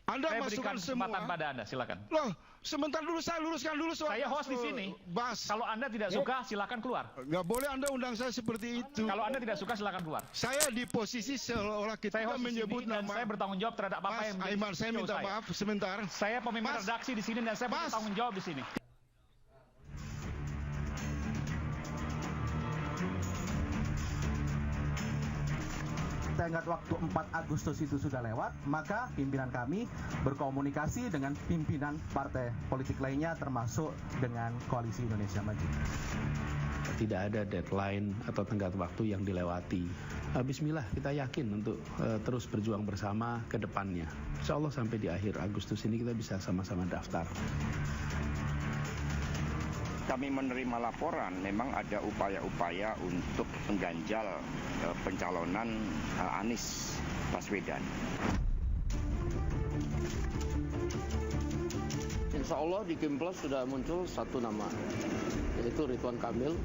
Anda Saya masukkan berikan kesempatan semua. pada Anda, silakan. Loh, sebentar dulu saya luruskan dulu soal. Saya host di sini. Bas. Kalau Anda tidak suka, silakan keluar. Nggak boleh Anda undang saya seperti itu. Kalau Anda tidak suka, silakan keluar. Saya di posisi seolah kita Saya host di menyebut sini dan nama. saya bertanggung jawab terhadap apa Mas yang menjadi Aiman, saya show minta maaf sebentar. Saya pemimpin Mas. redaksi di sini dan saya Mas. bertanggung jawab di sini. Tenggat waktu 4 Agustus itu sudah lewat, maka pimpinan kami berkomunikasi dengan pimpinan partai politik lainnya termasuk dengan Koalisi Indonesia Maju. Tidak ada deadline atau tenggat waktu yang dilewati. Bismillah, kita yakin untuk terus berjuang bersama ke depannya. Insya Allah sampai di akhir Agustus ini kita bisa sama-sama daftar. Kami menerima laporan memang ada upaya-upaya untuk mengganjal pencalonan Anies Baswedan. Insya Allah di Kimplos sudah muncul satu nama, yaitu Ridwan Kamil.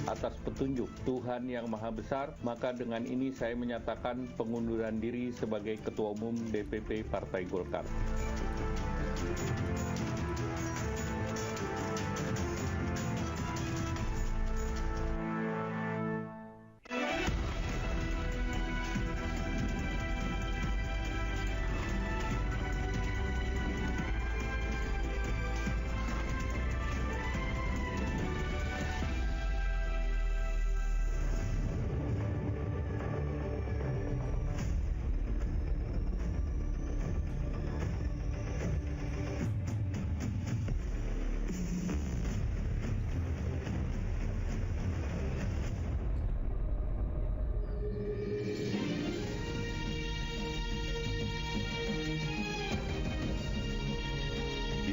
Atas petunjuk Tuhan Yang Maha Besar, maka dengan ini saya menyatakan pengunduran diri sebagai Ketua Umum DPP Partai Golkar.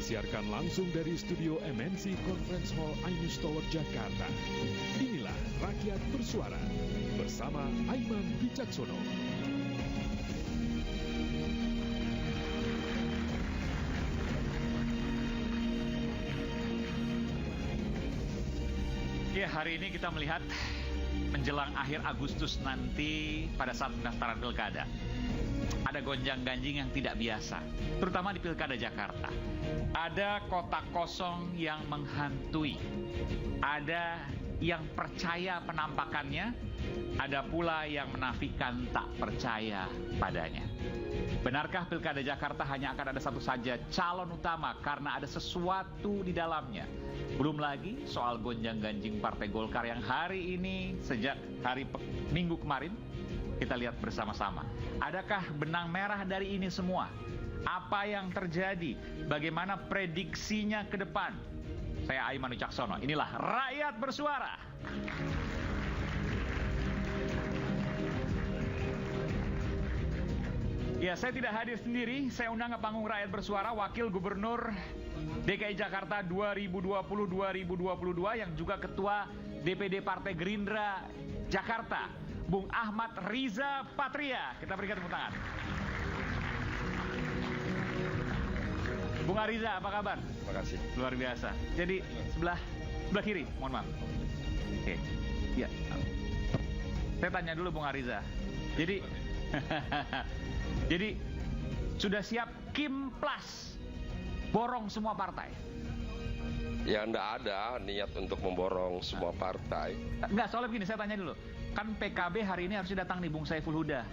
Disiarkan langsung dari studio MNC Conference Hall Ainus Tower, Jakarta. Inilah Rakyat Bersuara bersama Aiman Wicaksono. Ya, hari ini kita melihat menjelang akhir Agustus nanti pada saat pendaftaran pilkada. Ada gonjang-ganjing yang tidak biasa, terutama di pilkada Jakarta. Ada kotak kosong yang menghantui. Ada yang percaya penampakannya, ada pula yang menafikan tak percaya padanya. Benarkah pilkada Jakarta hanya akan ada satu saja calon utama karena ada sesuatu di dalamnya? Belum lagi soal gonjang-ganjing Partai Golkar yang hari ini sejak hari Minggu kemarin kita lihat bersama-sama. Adakah benang merah dari ini semua? Apa yang terjadi? Bagaimana prediksinya ke depan? Saya Aiman Wicaksono. Inilah Rakyat Bersuara. Ya, saya tidak hadir sendiri. Saya undang ke panggung Rakyat Bersuara Wakil Gubernur DKI Jakarta 2020-2022 yang juga Ketua DPD Partai Gerindra Jakarta, Bung Ahmad Riza Patria. Kita berikan tepuk tangan. Bung Ariza, apa kabar? Terima kasih. Luar biasa. Jadi sebelah kiri, mohon maaf. Oke. Ya. Saya tanya dulu Bung Ariza. Jadi jadi sudah siap Kim Plus borong semua partai? Ya enggak ada niat untuk memborong semua partai. Enggak, soalnya begini, saya tanya dulu. Kan PKB hari ini harusnya datang nih Bung Saiful Huda.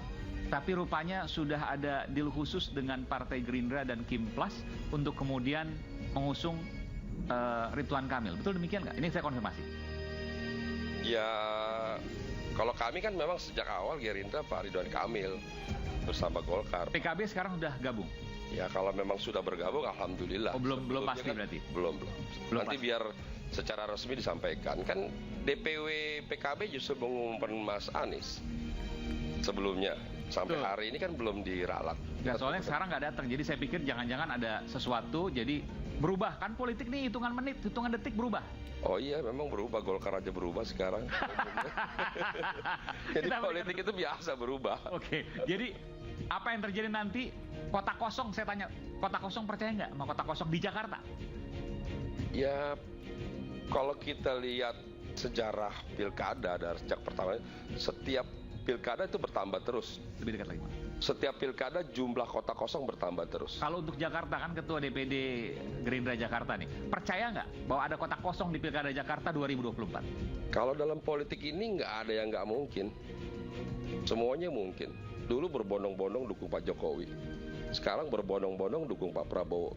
Tapi rupanya sudah ada deal khusus dengan Partai Gerindra dan Kim Plus untuk kemudian mengusung Ridwan Kamil. Betul demikian nggak? Ini saya konfirmasi. Ya, kalau kami kan memang sejak awal Gerindra Pak Ridwan Kamil bersama Golkar. PKB sekarang sudah gabung? Ya, kalau memang sudah bergabung, alhamdulillah. Oh, belum pasti kan, nanti? Belum Nanti pasti. biar secara resmi disampaikan. Kan DPW PKB justru mengumumkan Mas Anies sebelumnya. Sampai Betul. hari ini kan belum diralat. Nggak, soalnya sekarang nggak datang. Jadi saya pikir jangan-jangan ada sesuatu. Jadi berubah. Kan politik nih hitungan menit, hitungan detik berubah. Oh iya, memang berubah. Golkar aja berubah sekarang. Jadi politik itu biasa berubah. Oke, jadi apa yang terjadi nanti? Kotak kosong, saya tanya. Kotak kosong percaya nggak sama kotak kosong di Jakarta? Ya, kalau kita lihat sejarah pilkada dari sejak pertama, setiap pilkada itu bertambah terus. Lebih dekat lagi, Pak. Setiap pilkada jumlah kota kosong bertambah terus. Kalau untuk Jakarta kan Ketua DPD Gerindra Jakarta nih, percaya nggak bahwa ada kota kosong di Pilkada Jakarta 2024? Kalau dalam politik ini nggak ada yang nggak mungkin. Semuanya mungkin. Dulu berbondong-bondong dukung Pak Jokowi. Sekarang berbondong-bondong dukung Pak Prabowo.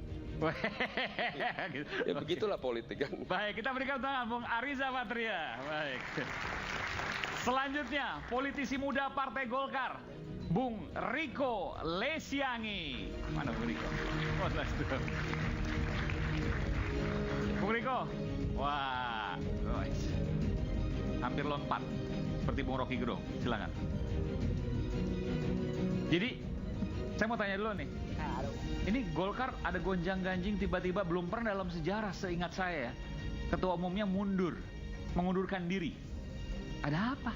Ya begitulah politik kan. Baik, kita berikan tangan Bung Ariza Patria. Baik. Selanjutnya, politisi muda Partai Golkar, Bung Riko Lesiangi. Mana Bung Riko? Oh, Bung Riko. Wah, hampir lompat seperti Bung Rocky Gerung. Silakan. Jadi, saya mau tanya dulu nih. Ini Golkar ada gonjang-ganjing tiba-tiba, belum pernah dalam sejarah seingat saya ketua umumnya mengundurkan diri. Ada apa?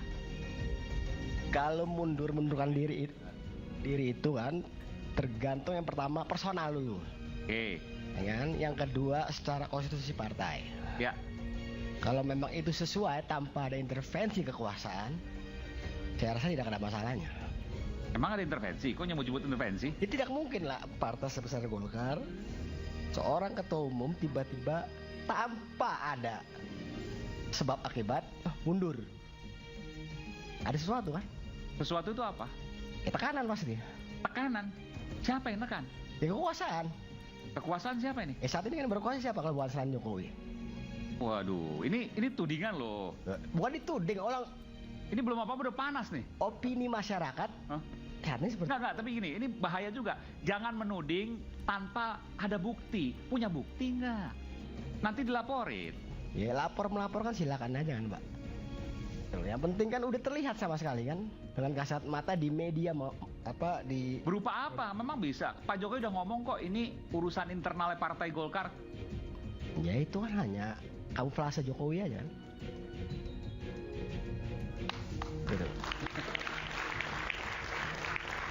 Kalau mundurkan diri itu kan tergantung yang pertama personal dulu. Oke. Ya kan? Yang kedua secara konstitusi partai. Ya. Kalau memang itu sesuai tanpa ada intervensi kekuasaan, saya rasa tidak ada masalahnya. Emang ada intervensi? Kok nyebut-nyebut intervensi? Ya tidak mungkin lah partai sebesar Golkar, seorang ketua umum tiba-tiba tanpa ada sebab akibat mundur. Ada sesuatu kan? Sesuatu itu apa? Ya, tekanan pasti. Tekanan? Siapa yang tekan? Ya kekuasaan. Kekuasaan siapa ini? Saat ini kan berkuasa siapa kalau bukan selain Jokowi? Waduh, ini tudingan loh. Bukan dituding, orang ini belum apa-apa udah panas nih. Opini masyarakat. Hah? Karena seperti Enggak, tapi gini, ini bahaya juga. Jangan menuding tanpa ada bukti. Punya bukti nggak? Nanti dilaporin. Ya melaporkan silakan aja kan, Mbak. Yang penting kan udah terlihat sama sekali kan dengan kasat mata di media berupa apa? Memang bisa. Pak Jokowi udah ngomong kok ini urusan internalnya Partai Golkar. Ya itu kan hanya kamuflase Jokowi aja kan. Gitu.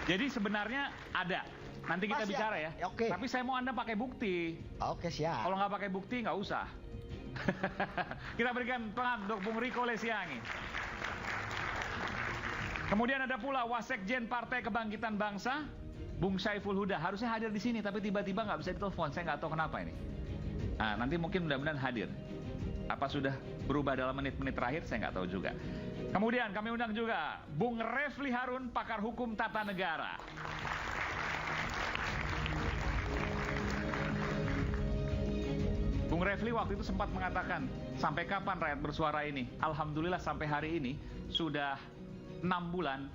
Jadi sebenarnya ada. Nanti kita bicara ya. Oke. Tapi saya mau Anda pakai bukti. Oke, siap. Kalau nggak pakai bukti nggak usah. Kita berikan tangan untuk Bung Riko Lesiangi. Kemudian ada pula Wasekjen Partai Kebangkitan Bangsa, Bung Saiful Huda. Harusnya hadir di sini, tapi tiba-tiba nggak bisa ditelepon. Saya nggak tahu kenapa ini. Nah, nanti mungkin mudah-mudahan hadir. Apa sudah berubah dalam menit-menit terakhir? Saya nggak tahu juga. Kemudian kami undang juga Bung Refli Harun, pakar hukum tata negara. Bung Refli waktu itu sempat mengatakan, sampai kapan rakyat bersuara ini? Alhamdulillah sampai hari ini sudah 6 bulan,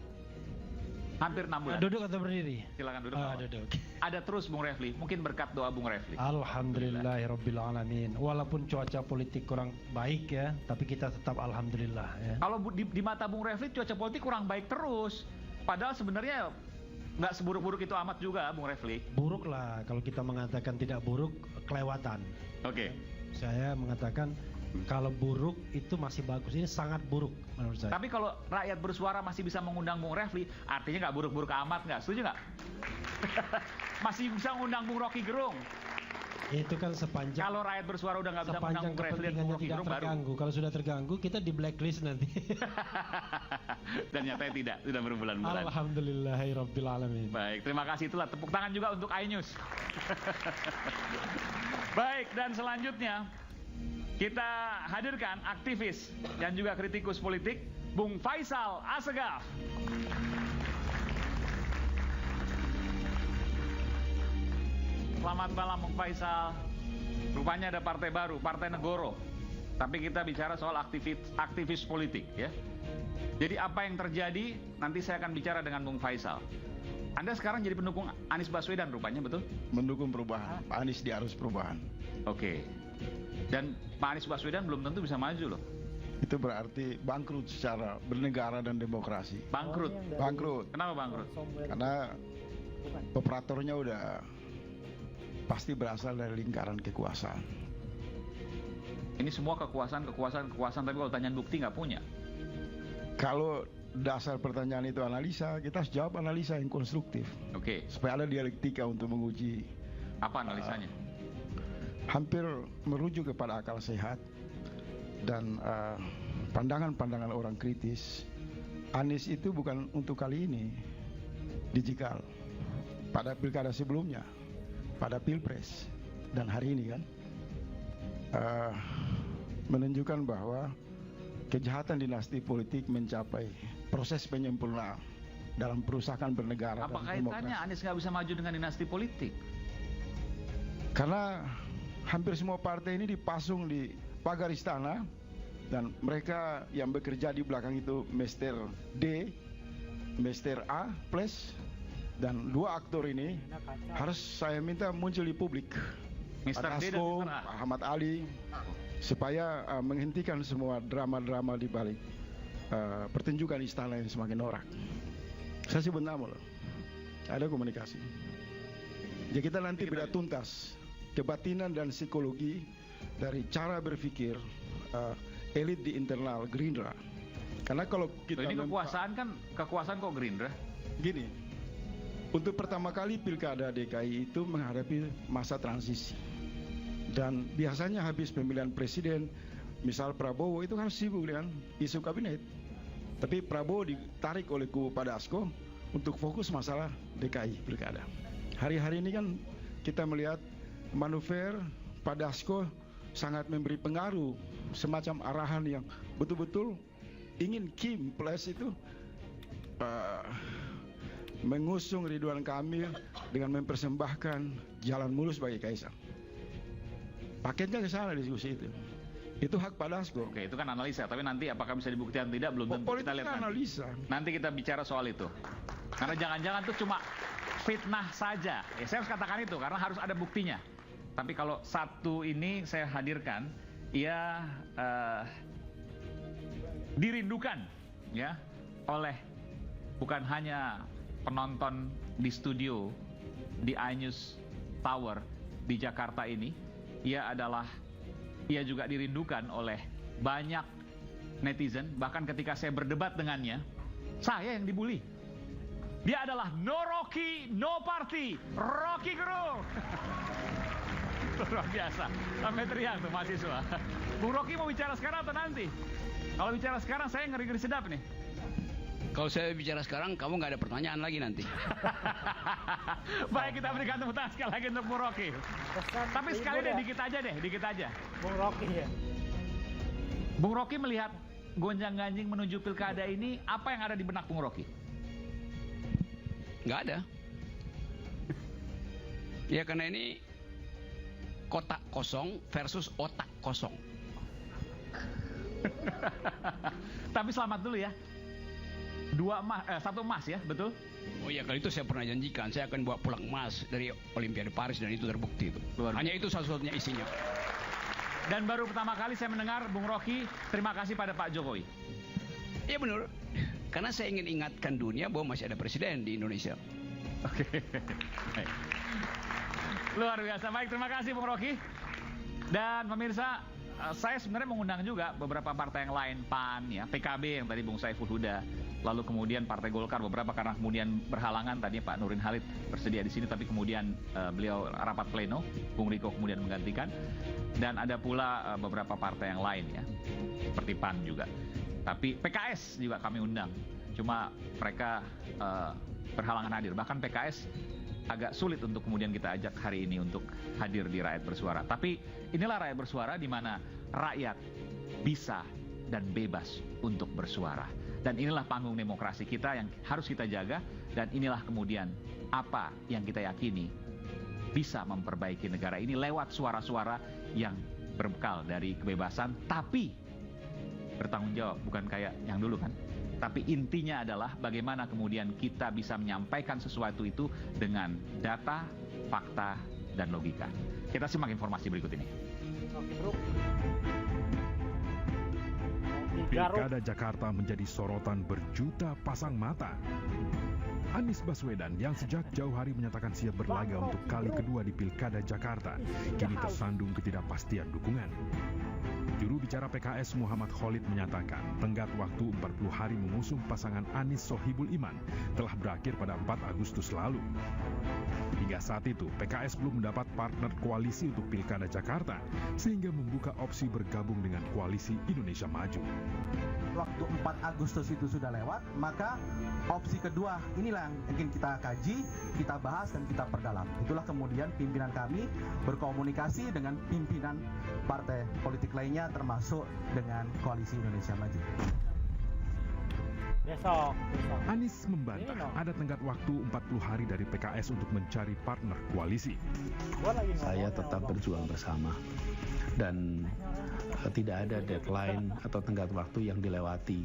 hampir 6 bulan. Duduk atau berdiri? Silakan duduk. Duduk. Ada terus Bung Refli, mungkin berkat doa Bung Refli. Alhamdulillahirrabbilalamin. Walaupun cuaca politik kurang baik ya, tapi kita tetap alhamdulillah ya. Kalau di mata Bung Refli cuaca politik kurang baik terus. Padahal sebenarnya nggak seburuk-buruk itu amat juga Bung Refli. Buruk lah, kalau kita mengatakan tidak buruk, kelewatan. Oke. Saya mengatakan kalau buruk itu masih bagus, ini sangat buruk menurut saya. Tapi kalau rakyat bersuara masih bisa mengundang Bung Refli, artinya nggak buruk-buruk amat, nggak? Setuju nggak? Masih bisa mengundang Bung Rocky Gerung. Itu kan sepanjang kalau rakyat bersuara udah nggak bisa mengundang Bung Refli dan Bung Rocky Gerung terganggu. Kalau sudah terganggu, kita di blacklist nanti. Dan nyatanya tidak, sudah berbulan-bulan. Alhamdulillahirabbil. Baik, terima kasih, itulah tepuk tangan juga untuk iNews. Baik, dan selanjutnya kita hadirkan aktivis dan juga kritikus politik Bung Faisal Assegaf. Selamat malam Bung Faisal. Rupanya ada partai baru, Partai Negoro. Tapi kita bicara soal aktivis politik ya. Jadi apa yang terjadi nanti saya akan bicara dengan Bung Faisal. Anda sekarang jadi pendukung Anies Baswedan rupanya, betul? Mendukung perubahan. Pak Anies di arus perubahan. Oke. Dan Pak Anies Baswedan belum tentu bisa maju loh. Itu berarti bangkrut secara bernegara dan demokrasi. Bangkrut? Bangkrut. Kenapa bangkrut? Karena operatornya udah pasti berasal dari lingkaran kekuasaan. Ini semua kekuasaan, tapi kalau tanyaan bukti nggak punya. Kalau dasar pertanyaan itu analisa, kita harus jawab analisa yang konstruktif. Oke. Supaya ada dialektika untuk menguji. Apa analisanya? Hampir merujuk kepada akal sehat dan pandangan-pandangan orang kritis. Anies itu bukan untuk kali ini. digital pada pilkada sebelumnya, pada pilpres, dan hari ini kan menunjukkan bahwa kejahatan dinasti politik mencapai proses penyempurnaan dalam perusahaan bernegara. Apa kaitannya Anies nggak bisa maju dengan dinasti politik? Karena hampir semua partai ini dipasung di pagar istana, dan mereka yang bekerja di belakang itu Mr. D, Mr. A plus, dan dua aktor ini harus saya minta muncul di publik. Mr. D dan Asko, Mr. A. Ahmad Ali, supaya menghentikan semua drama-drama di balik pertunjukan istana yang semakin norak. Saya sebut nama loh. Ada komunikasi. Jadi kita nanti beda tuntas kebatinan dan psikologi dari cara berpikir elit di internal Gerindra. Karena kalau kita ini kekuasaan kok Gerindra? Gini, untuk pertama kali pilkada DKI itu menghadapi masa transisi, dan biasanya habis pemilihan presiden, misal Prabowo itu kan sibuk dengan isu kabinet, tapi Prabowo ditarik oleh kubu Pak Dasko untuk fokus masalah DKI pilkada. Hari-hari ini kan kita melihat manuver Pak Dasko sangat memberi pengaruh, semacam arahan yang betul-betul ingin Kim Plus itu mengusung Ridwan Kamil dengan mempersembahkan jalan mulus bagi Kaisang. Paketnya ke sana diskusi itu. Itu hak Pak Dasko. Oke, itu kan analisa, tapi nanti apakah bisa dibuktikan tidak belum tentu. Kita lihat analisa. Nanti kita bicara soal itu. Karena jangan-jangan itu cuma fitnah saja. Ya, saya harus katakan itu karena harus ada buktinya. Tapi kalau satu ini saya hadirkan, ia dirindukan ya oleh bukan hanya penonton di studio di iNews Tower di Jakarta ini, ia juga dirindukan oleh banyak netizen. Bahkan ketika saya berdebat dengannya, saya yang dibully. Dia adalah no Rocky, no party, Rocky Gerung. Luar biasa, sampai teriak tuh mahasiswa. Bung Rocky mau bicara sekarang atau nanti? Kalau bicara sekarang saya ngeri-ngeri sedap nih. Kalau saya bicara sekarang, kamu nggak ada pertanyaan lagi nanti. Baik, kita berikan tepuk tangan sekali lagi untuk Bung Rocky. Tapi sekali deh, dikit aja. Bung Rocky ya. Bung Rocky melihat gonjang-ganjing menuju pilkada ini, apa yang ada di benak Bung Rocky? Nggak ada. Ya karena ini kotak kosong versus otak kosong. Tapi selamat dulu ya. 1 emas ya, betul? Oh iya, kalau itu saya pernah janjikan, saya akan bawa pulang emas dari Olimpiade Paris, dan itu terbukti itu. Hanya itu satu-satunya isinya. Dan baru pertama kali saya mendengar Bung Rocky terima kasih pada Pak Jokowi. Iya benar. Karena saya ingin ingatkan dunia bahwa masih ada presiden di Indonesia. Oke. Luar biasa. Baik, terima kasih Bung Rocky. Dan pemirsa, saya sebenarnya mengundang juga beberapa partai yang lain, PAN, ya, PKB yang tadi Bung Saiful Huda, lalu kemudian Partai Golkar beberapa karena kemudian berhalangan, tadinya Pak Nurdin Halid bersedia di sini, tapi kemudian beliau rapat pleno, Bung Riko kemudian menggantikan, dan ada pula beberapa partai yang lain ya, seperti PAN juga. Tapi PKS juga kami undang, cuma mereka berhalangan hadir. Bahkan PKS agak sulit untuk kemudian kita ajak hari ini untuk hadir di Rakyat Bersuara. Tapi inilah Rakyat Bersuara, di mana rakyat bisa dan bebas untuk bersuara. Dan inilah panggung demokrasi kita yang harus kita jaga. Dan inilah kemudian apa yang kita yakini bisa memperbaiki negara ini lewat suara-suara yang berbekal dari kebebasan, tapi bertanggung jawab, bukan kayak yang dulu kan. Tapi intinya adalah bagaimana kemudian kita bisa menyampaikan sesuatu itu dengan data, fakta, dan logika. Kita simak informasi berikut ini. Pilkada Jakarta menjadi sorotan berjuta pasang mata. Anies Baswedan yang sejak jauh hari menyatakan siap berlaga untuk kali kedua di Pilkada Jakarta, kini tersandung ketidakpastian dukungan. Juru bicara PKS Muhammad Khalid menyatakan tenggat waktu 40 hari mengusung pasangan Anies Sohibul Iman telah berakhir pada 4 Agustus lalu. Hingga saat itu, PKS belum mendapat partner koalisi untuk Pilkada Jakarta, sehingga membuka opsi bergabung dengan Koalisi Indonesia Maju. Waktu 4 Agustus itu sudah lewat, maka opsi kedua inilah yang ingin kita kaji, kita bahas, dan kita perdalam. Itulah kemudian pimpinan kami berkomunikasi dengan pimpinan partai politik lainnya, termasuk dengan Koalisi Indonesia Maju. Besok. Anies membantah ada tenggat waktu 40 hari dari PKS untuk mencari partner koalisi. Saya tetap berjuang bersama dan tidak ada deadline atau tenggat waktu yang dilewati.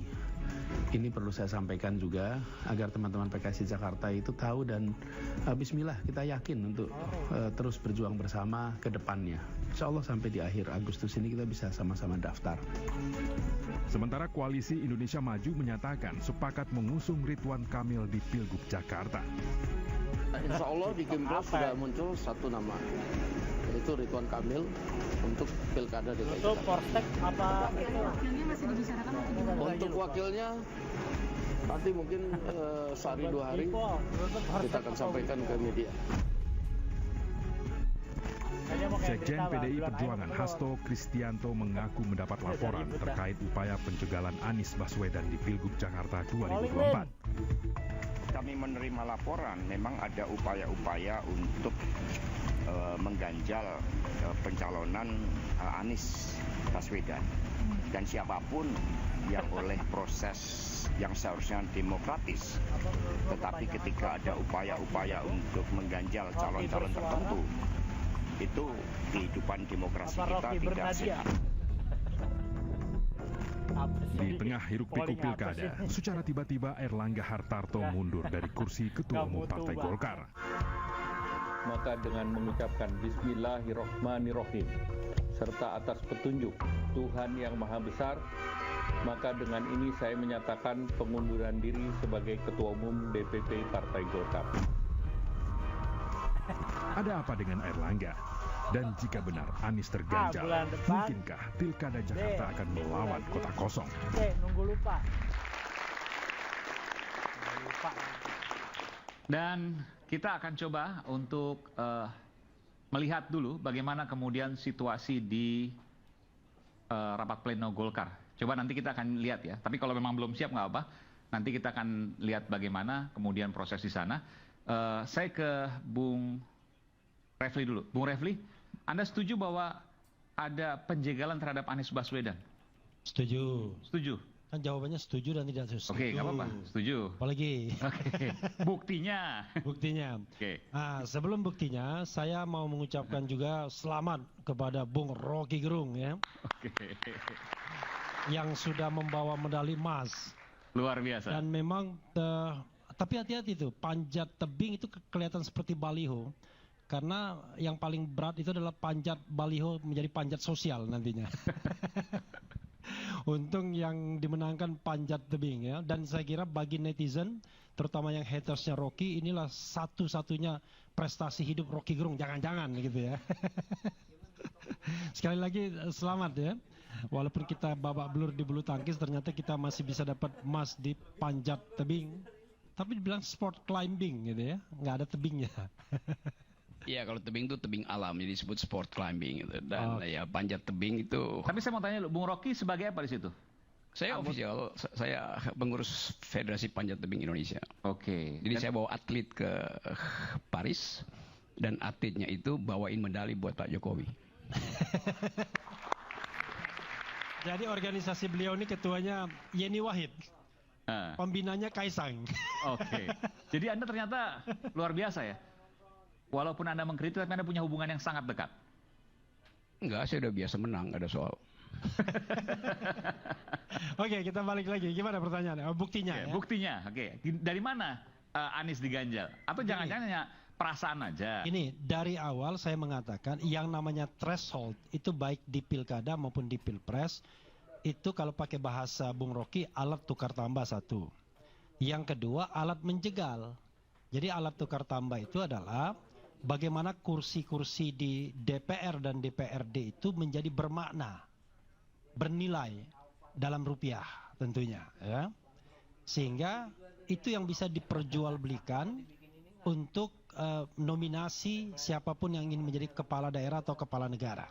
Ini perlu saya sampaikan juga agar teman-teman PKS di Jakarta itu tahu, dan bismillah kita yakin untuk terus berjuang bersama ke depannya. Insya Allah sampai di akhir Agustus ini kita bisa sama-sama daftar. Sementara Koalisi Indonesia Maju menyatakan sepakat mengusung Ridwan Kamil di Pilgub Jakarta. Insya Allah di Kimplos sudah muncul satu nama, yaitu Ridwan Kamil untuk Pilkada DKI Jakarta. Untuk Polsek apa itu? Wakilnya masih dibicarakan atau gimana? Untuk wakilnya nanti mungkin sehari 2 hari kita akan sampaikan ke media. Sekjen PDI Perjuangan Hasto Kristianto mengaku mendapat laporan terkait upaya pencegalan Anies Baswedan di Pilgub Jakarta 2024. Kami menerima laporan memang ada upaya-upaya untuk mengganjal pencalonan Anies Baswedan, dan siapapun yang oleh proses yang seharusnya demokratis, tetapi ketika ada upaya-upaya untuk mengganjal calon-calon tertentu, itu kehidupan demokrasi kita tidak sehat. Di tengah hiruk-pikuk pilkada, secara tiba-tiba Erlangga Hartarto mundur dari kursi Ketua Umum Partai Golkar. Maka dengan mengucapkan Bismillahirrahmanirrahim serta atas petunjuk Tuhan Yang Maha Besar, maka dengan ini saya menyatakan pengunduran diri sebagai Ketua Umum DPP Partai Golkar. Ada apa dengan Erlangga? Dan jika benar Anies terganjal, mungkinkah Pilkada Jakarta akan melawan kota kosong? Nunggu lupa. Dan kita akan coba untuk melihat dulu bagaimana kemudian situasi di rapat pleno Golkar. Coba nanti kita akan lihat ya. Tapi kalau memang belum siap nggak apa. Nanti kita akan lihat bagaimana kemudian proses di sana. Saya ke Bung Refli dulu. Bung Refli, Anda setuju bahwa ada penjagalan terhadap Anies Baswedan? Setuju. Setuju. Kan jawabannya setuju dan tidak setuju. Oke, nggak apa-apa. Setuju. Apalagi. Oke. Buktinya. Buktinya. Oke. Nah, sebelum buktinya, saya mau mengucapkan juga selamat kepada Bung Rocky Gerung ya. Oke. Yang sudah membawa medali emas. Luar biasa. Dan memang, tapi hati-hati tuh, panjat tebing itu kelihatan seperti baliho. Karena yang paling berat itu adalah panjat baliho menjadi panjat sosial nantinya. Untung yang dimenangkan panjat tebing ya. Dan saya kira bagi netizen, terutama yang hatersnya Rocky, inilah satu-satunya prestasi hidup Rocky Gerung. Jangan-jangan gitu ya. Sekali lagi selamat ya. Walaupun kita babak belur di bulu tangkis, ternyata kita masih bisa dapat emas di panjat tebing. Tapi dibilang sport climbing gitu ya. Nggak ada tebingnya. Iya, kalau tebing itu tebing alam, jadi disebut sport climbing gitu. Dan ya panjat tebing itu. Tapi saya mau tanya, Bung Rocky sebagai apa di situ? Saya official, saya pengurus Federasi Panjat Tebing Indonesia. Oke. Jadi saya bawa atlet ke Paris, dan atletnya itu bawain medali buat Pak Jokowi. Jadi organisasi beliau ini ketuanya Yeni Wahid. Pembinanya Kaisang. Oke. Jadi Anda ternyata luar biasa ya? Walaupun Anda mengkritik, tapi Anda punya hubungan yang sangat dekat. Enggak, saya udah biasa menang, gak ada soal. Oke, kita balik lagi. Gimana pertanyaannya? Buktinya ya? Buktinya, oke. Dari mana Anies diganjal? Atau jangan-jangan hanya perasaan aja? Ini, dari awal saya mengatakan yang namanya threshold itu baik di pilkada maupun di pilpres, itu kalau pakai bahasa Bung Rocky, alat tukar tambah satu. Yang kedua, alat menjegal. Jadi alat tukar tambah itu adalah bagaimana kursi-kursi di DPR dan DPRD itu menjadi bermakna, bernilai dalam rupiah tentunya ya. Sehingga itu yang bisa diperjualbelikan untuk nominasi siapapun yang ingin menjadi kepala daerah atau kepala negara.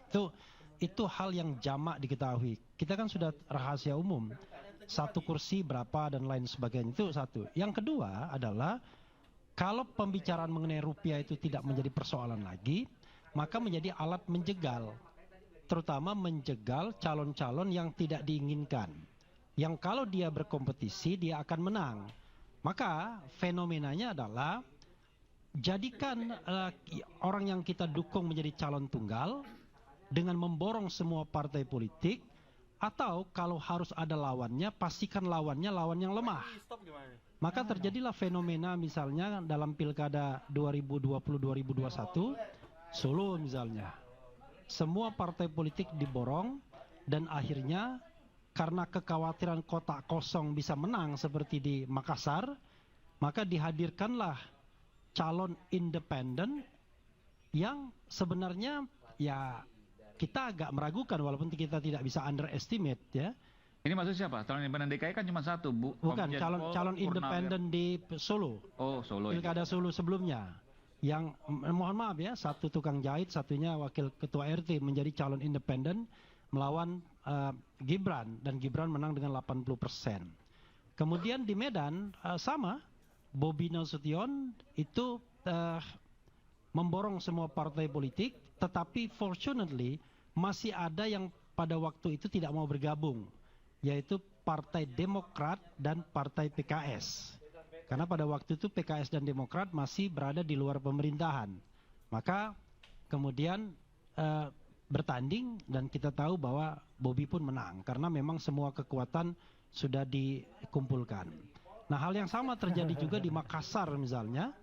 Itu hal yang jamak diketahui. Kita kan sudah rahasia umum. 1 kursi berapa dan lain sebagainya, itu satu. Yang kedua adalah kalau pembicaraan mengenai rupiah itu tidak menjadi persoalan lagi, maka menjadi alat menjegal, terutama menjegal calon-calon yang tidak diinginkan. Yang kalau dia berkompetisi dia akan menang. Maka fenomenanya adalah jadikan orang yang kita dukung menjadi calon tunggal dengan memborong semua partai politik, atau kalau harus ada lawannya, pastikan lawannya lawan yang lemah. Maka terjadilah fenomena misalnya dalam pilkada 2020-2021 Solo misalnya. Semua partai politik diborong dan akhirnya karena kekhawatiran kotak kosong bisa menang seperti di Makassar, maka dihadirkanlah calon independen yang sebenarnya ya kita agak meragukan walaupun kita tidak bisa underestimate ya. Ini maksudnya siapa? Calon independen DKI kan cuma satu, Bu. Bukan, calon independen di Solo. Oh, Solo. Pilkada Solo sebelumnya. Yang mohon maaf ya, satu tukang jahit, satunya wakil ketua RT menjadi calon independen melawan Gibran, dan Gibran menang dengan 80%. Kemudian di Medan sama, Bobi Nasution itu memborong semua partai politik, tetapi fortunately masih ada yang pada waktu itu tidak mau bergabung, yaitu Partai Demokrat dan Partai PKS. Karena pada waktu itu PKS dan Demokrat masih berada di luar pemerintahan. Maka kemudian bertanding dan kita tahu bahwa Bobi pun menang karena memang semua kekuatan sudah dikumpulkan. Nah, hal yang sama terjadi juga di Makassar misalnya.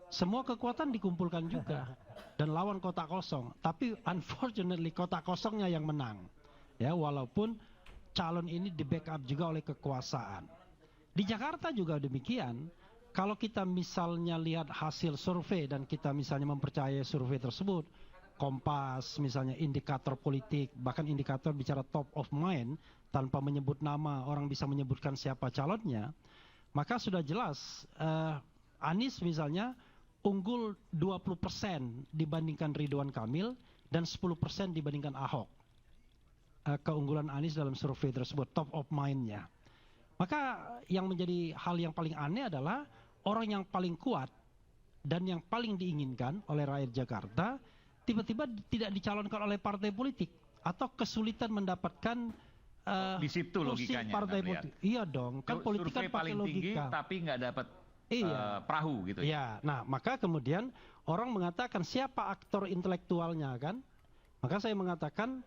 Semua kekuatan dikumpulkan juga dan lawan kotak kosong. Tapi unfortunately kotak kosongnya yang menang. Ya, walaupun calon ini di-backup juga oleh kekuasaan. Di Jakarta juga demikian. Kalau kita misalnya lihat hasil survei dan kita misalnya mempercayai survei tersebut, Kompas misalnya, indikator politik, bahkan indikator bicara top of mind, tanpa menyebut nama orang bisa menyebutkan siapa calonnya, maka sudah jelas Anies misalnya unggul 20% dibandingkan Ridwan Kamil dan 10% dibandingkan Ahok. Keunggulan Anies dalam survei tersebut, top of mind-nya. Maka yang menjadi hal yang paling aneh adalah orang yang paling kuat dan yang paling diinginkan oleh rakyat Jakarta tiba-tiba tidak dicalonkan oleh partai politik atau kesulitan mendapatkan di situ logikanya partai politik. Iya dong, kan politik kan pakai paling tinggi logika. Tapi nggak dapat perahu gitu ya. Iya, nah maka kemudian orang mengatakan siapa aktor intelektualnya kan? Maka saya mengatakan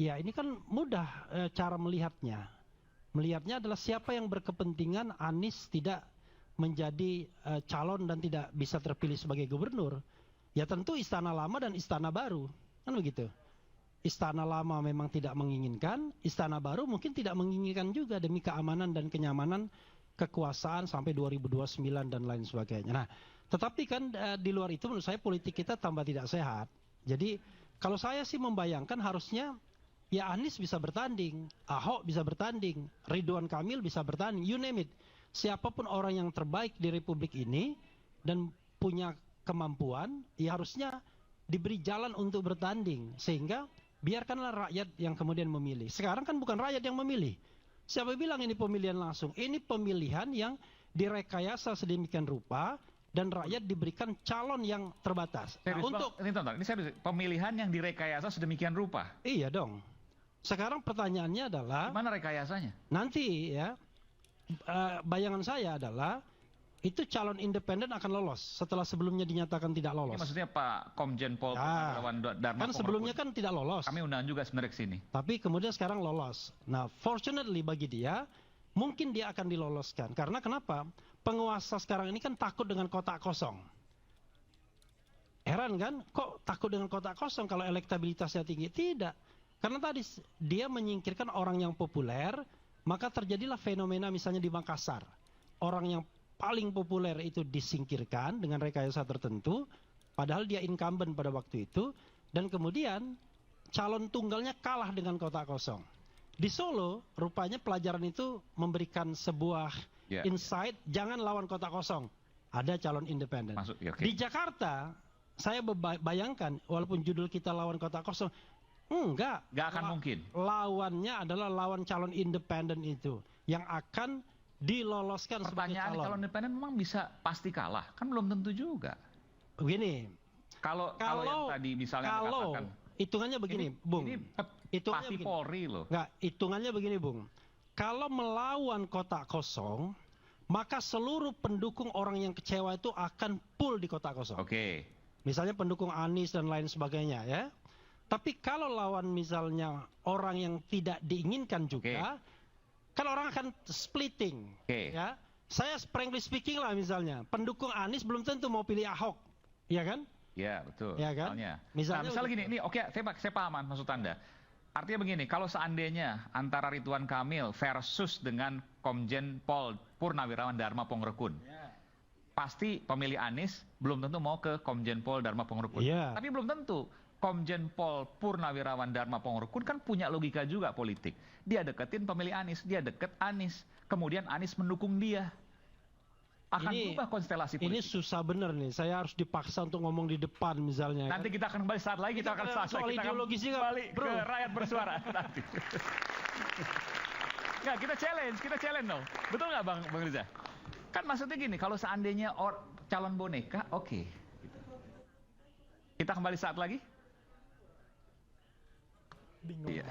ya ini kan mudah cara melihatnya. Melihatnya adalah siapa yang berkepentingan Anies tidak menjadi calon dan tidak bisa terpilih sebagai gubernur. Ya tentu Istana Lama dan Istana Baru, kan begitu. Istana Lama memang tidak menginginkan, Istana Baru mungkin tidak menginginkan juga demi keamanan dan kenyamanan kekuasaan sampai 2029 dan lain sebagainya. Nah, tetapi kan di luar itu menurut saya politik kita tambah tidak sehat. Jadi kalau saya sih membayangkan harusnya ya Anies bisa bertanding, Ahok bisa bertanding, Ridwan Kamil bisa bertanding, you name it. Siapapun orang yang terbaik di Republik ini dan punya kemampuan, ya harusnya diberi jalan untuk bertanding. Sehingga biarkanlah rakyat yang kemudian memilih. Sekarang kan bukan rakyat yang memilih. Siapa bilang ini pemilihan langsung? Ini pemilihan yang direkayasa sedemikian rupa dan rakyat diberikan calon yang terbatas. Nah, untuk ini saya pemilihan yang direkayasa sedemikian rupa. Iya dong. Sekarang pertanyaannya adalah gimana rekayasanya? Nanti ya bayangan saya adalah itu calon independen akan lolos setelah sebelumnya dinyatakan tidak lolos. Ini maksudnya Pak Komjen Pol Darma kan sebelumnya kan tidak lolos. Kami undang juga sebenarnya ke sini. Tapi kemudian sekarang lolos. Nah, fortunately bagi dia, mungkin dia akan diloloskan. Karena kenapa? Penguasa sekarang ini kan takut dengan kotak kosong. Heran kan? Kok takut dengan kotak kosong kalau elektabilitasnya tinggi? Tidak. Karena tadi dia menyingkirkan orang yang populer, maka terjadilah fenomena misalnya di Makassar. Orang yang paling populer itu disingkirkan dengan rekayasa tertentu, padahal dia incumbent pada waktu itu, dan kemudian calon tunggalnya kalah dengan kotak kosong. Di Solo, rupanya pelajaran itu memberikan sebuah insight, jangan lawan kotak kosong. ada calon independen. Di Jakarta, saya bayangkan walaupun judul kita lawan kota kosong, enggak akan mungkin. Lawannya adalah lawan calon independen itu yang akan diloloskan sebagai calon independen memang bisa pasti kalah, kan belum tentu juga. Begini, kalau yang tadi misalnya dikatakan, hitungannya begini, Bung. Hitungannya pasti Polri loh. Enggak, hitungannya begini, Bung. Kalau melawan kota kosong, maka seluruh pendukung orang yang kecewa itu akan full di kota kosong. Oke. Misalnya pendukung Anies dan lain sebagainya ya. Tapi kalau lawan misalnya orang yang tidak diinginkan juga, kan orang akan splitting. Ya. Saya frankly speaking lah misalnya, pendukung Anies belum tentu mau pilih Ahok, ya kan? Ya betul. Ya kan? Misalnya gini, ini oke, saya paham maksud Anda. Artinya begini, kalau seandainya antara Ridwan Kamil versus dengan Komjen Pol Purnawirawan Dharma Pongrekun, pasti pemilih Anies belum tentu mau ke Komjen Pol Dharma Pongrekun. Tapi belum tentu. Komjen Pol Purnawirawan Dharma Pongrekun kan punya logika juga politik. Dia deketin pemilih Anies, dia deket Anies. Kemudian Anies mendukung dia. Akan berubah konstelasi politik. Ini susah bener nih, saya harus dipaksa untuk ngomong di depan misalnya. Nanti kita akan kembali saat lagi, kita akan kembali ke rakyat bersuara nanti. Nggak, kita challenge dong. Betul nggak Bang Riza? Kan maksudnya gini, kalau seandainya calon boneka, oke. Kita kembali saat lagi. Bingung.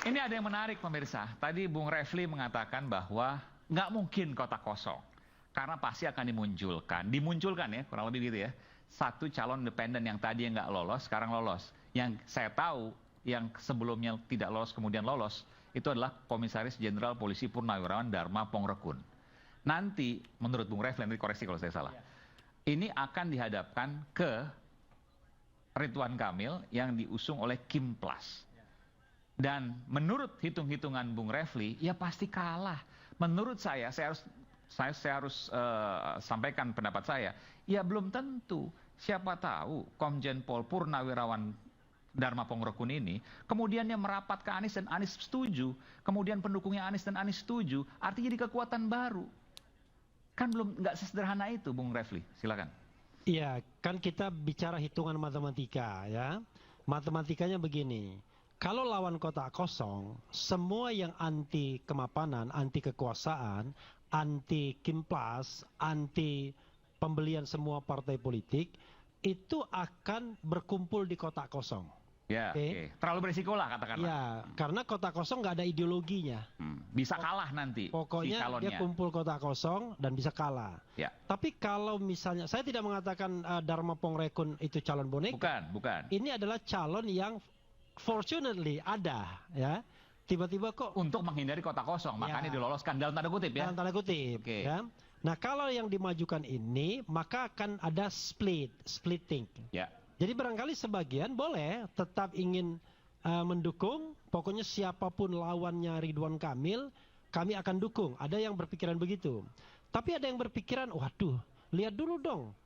Ini ada yang menarik pemirsa. Tadi Bung Refli mengatakan bahwa nggak mungkin kota kosong. Karena pasti akan dimunculkan ya, kurang lebih gitu ya. Satu calon independen yang tadi nggak lolos, sekarang lolos. Yang saya tahu, yang sebelumnya tidak lolos kemudian lolos, itu adalah Komisaris Jenderal Polisi Purnawirawan Dharma Pongrekun. Nanti, menurut Bung Refli, nanti koreksi kalau saya salah, ini akan dihadapkan ke Ridwan Kamil yang diusung oleh Kimplas. Dan menurut hitung-hitungan Bung Refli, ya pasti kalah. Menurut saya harus sampaikan pendapat saya. Ya belum tentu. Siapa tahu Komjen Pol Purnawirawan Dharma Pongrekun ini, kemudian dia merapat ke Anies dan Anies setuju. Kemudian pendukungnya Anies dan Anies setuju. Artinya jadi kekuatan baru. Kan nggak sesederhana itu, Bung Refli. Silakan. Iya, kan kita bicara hitungan matematika ya. Matematikanya begini. Kalau lawan kota kosong, semua yang anti kemapanan, anti kekuasaan, anti Kimplas, anti pembelian semua partai politik, itu akan berkumpul di kota kosong. Ya, terlalu berisiko lah katakanlah. Ya, karena kota kosong nggak ada ideologinya. Bisa kalah nanti. Pokoknya si dia kumpul kota kosong dan bisa kalah. Ya. Tapi kalau misalnya, saya tidak mengatakan Dharma Pongrekun itu calon boneka. Bukan. Ini adalah calon yang fortunately ada ya, tiba-tiba kok untuk menghindari kota kosong, makanya diloloskan dalam tanda kutip ya. Dalam tanda kutip. Ya. Nah kalau yang dimajukan ini maka akan ada splitting. Ya. Jadi barangkali sebagian boleh tetap ingin mendukung, pokoknya siapapun lawannya Ridwan Kamil, kami akan dukung. Ada yang berpikiran begitu. Tapi ada yang berpikiran, waduh, lihat dulu dong.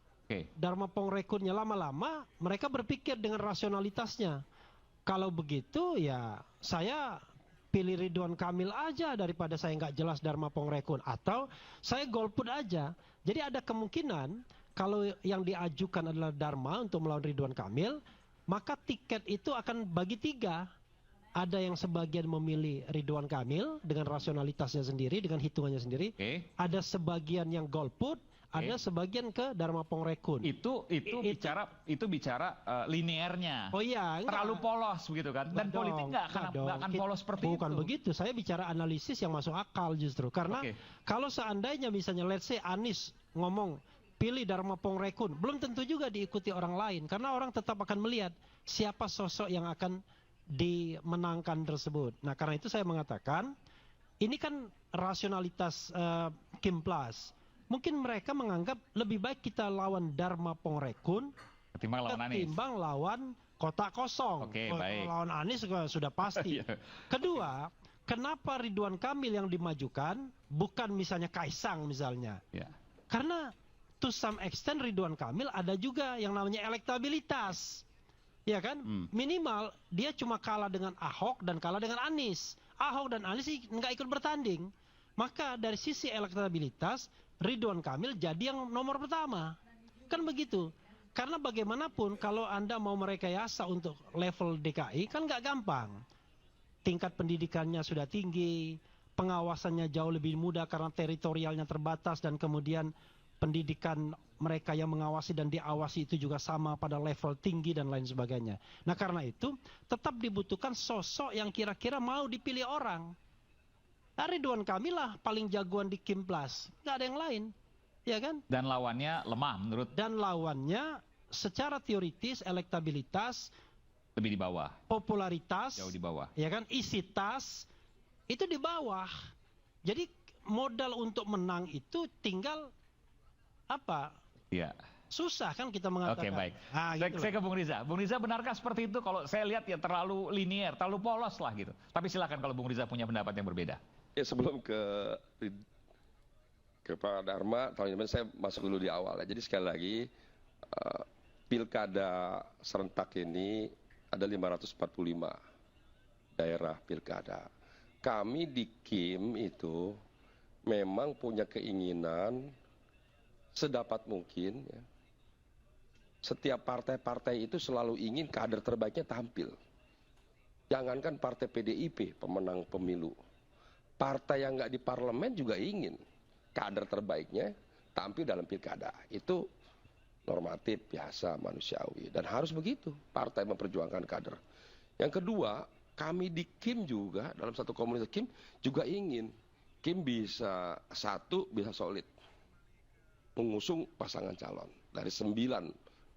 Dharma Pongrekunnya lama-lama mereka berpikir dengan rasionalitasnya. Kalau begitu ya saya pilih Ridwan Kamil aja daripada saya nggak jelas Dharma Pongrekun, atau saya golput aja. Jadi ada kemungkinan kalau yang diajukan adalah Dharma untuk melawan Ridwan Kamil, maka tiket itu akan bagi 3. Ada yang sebagian memilih Ridwan Kamil dengan rasionalitasnya sendiri, dengan hitungannya sendiri. Ada sebagian yang golput. Ada sebagian ke Dharma Pongrekun. Itu bicara linearnya. Oh iya, terlalu polos begitu kan. Dan politik nggak akan polos seperti itu. Bukan begitu. Saya bicara analisis yang masuk akal justru. Karena kalau seandainya misalnya let's say Anies ngomong pilih Dharma Pongrekun, belum tentu juga diikuti orang lain. Karena orang tetap akan melihat siapa sosok yang akan dimenangkan tersebut. Nah karena itu saya mengatakan ini kan rasionalitas Kimplas. Mungkin mereka menganggap lebih baik kita lawan Dharma Pongrekun ketimbang lawan kota kosong. Baik. Lawan Anies sudah pasti. Kedua, kenapa Ridwan Kamil yang dimajukan, bukan misalnya Kaisang misalnya. Ya. Karena to some extent Ridwan Kamil ada juga yang namanya elektabilitas. Ya kan? Minimal dia cuma kalah dengan Ahok dan kalah dengan Anies. Ahok dan Anies nggak ikut bertanding. Maka dari sisi elektabilitas, Ridwan Kamil jadi yang nomor pertama. Kan begitu. Karena bagaimanapun kalau Anda mau merekayasa untuk level DKI kan nggak gampang. Tingkat pendidikannya sudah tinggi, pengawasannya jauh lebih mudah karena teritorialnya terbatas dan kemudian pendidikan mereka yang mengawasi dan diawasi itu juga sama pada level tinggi dan lain sebagainya. Nah karena itu tetap dibutuhkan sosok yang kira-kira mau dipilih orang. Nah, Ridwan Kamil lah paling jagoan di Kimplas, nggak ada yang lain, ya kan? Dan lawannya lemah menurut. Dan lawannya secara teoritis elektabilitas lebih di bawah, popularitas jauh di bawah, ya kan? Isi tas itu di bawah. Jadi modal untuk menang itu tinggal apa? Iya. Susah kan kita mengatakan. Oke, baik. Ah, Saya ke Bung Riza. Bung Riza, benarkah seperti itu? Kalau saya lihat ya terlalu linier, terlalu polos lah gitu. Tapi silakan kalau Bung Riza punya pendapat yang berbeda. Ya sebelum ke Pak Dharma, tahun ini saya masuk dulu di awal ya. Jadi sekali lagi pilkada serentak ini ada 545 daerah pilkada. Kami di KIM itu memang punya keinginan sedapat mungkin ya, setiap partai-partai itu selalu ingin kader terbaiknya tampil. Jangankan partai PDIP pemenang pemilu, partai yang nggak di parlemen juga ingin kader terbaiknya tampil dalam pilkada. Itu normatif, biasa, manusiawi, dan harus begitu partai memperjuangkan kader. Yang kedua, kami di KIM juga dalam satu komunitas KIM juga ingin KIM bisa bisa solid mengusung pasangan calon dari 9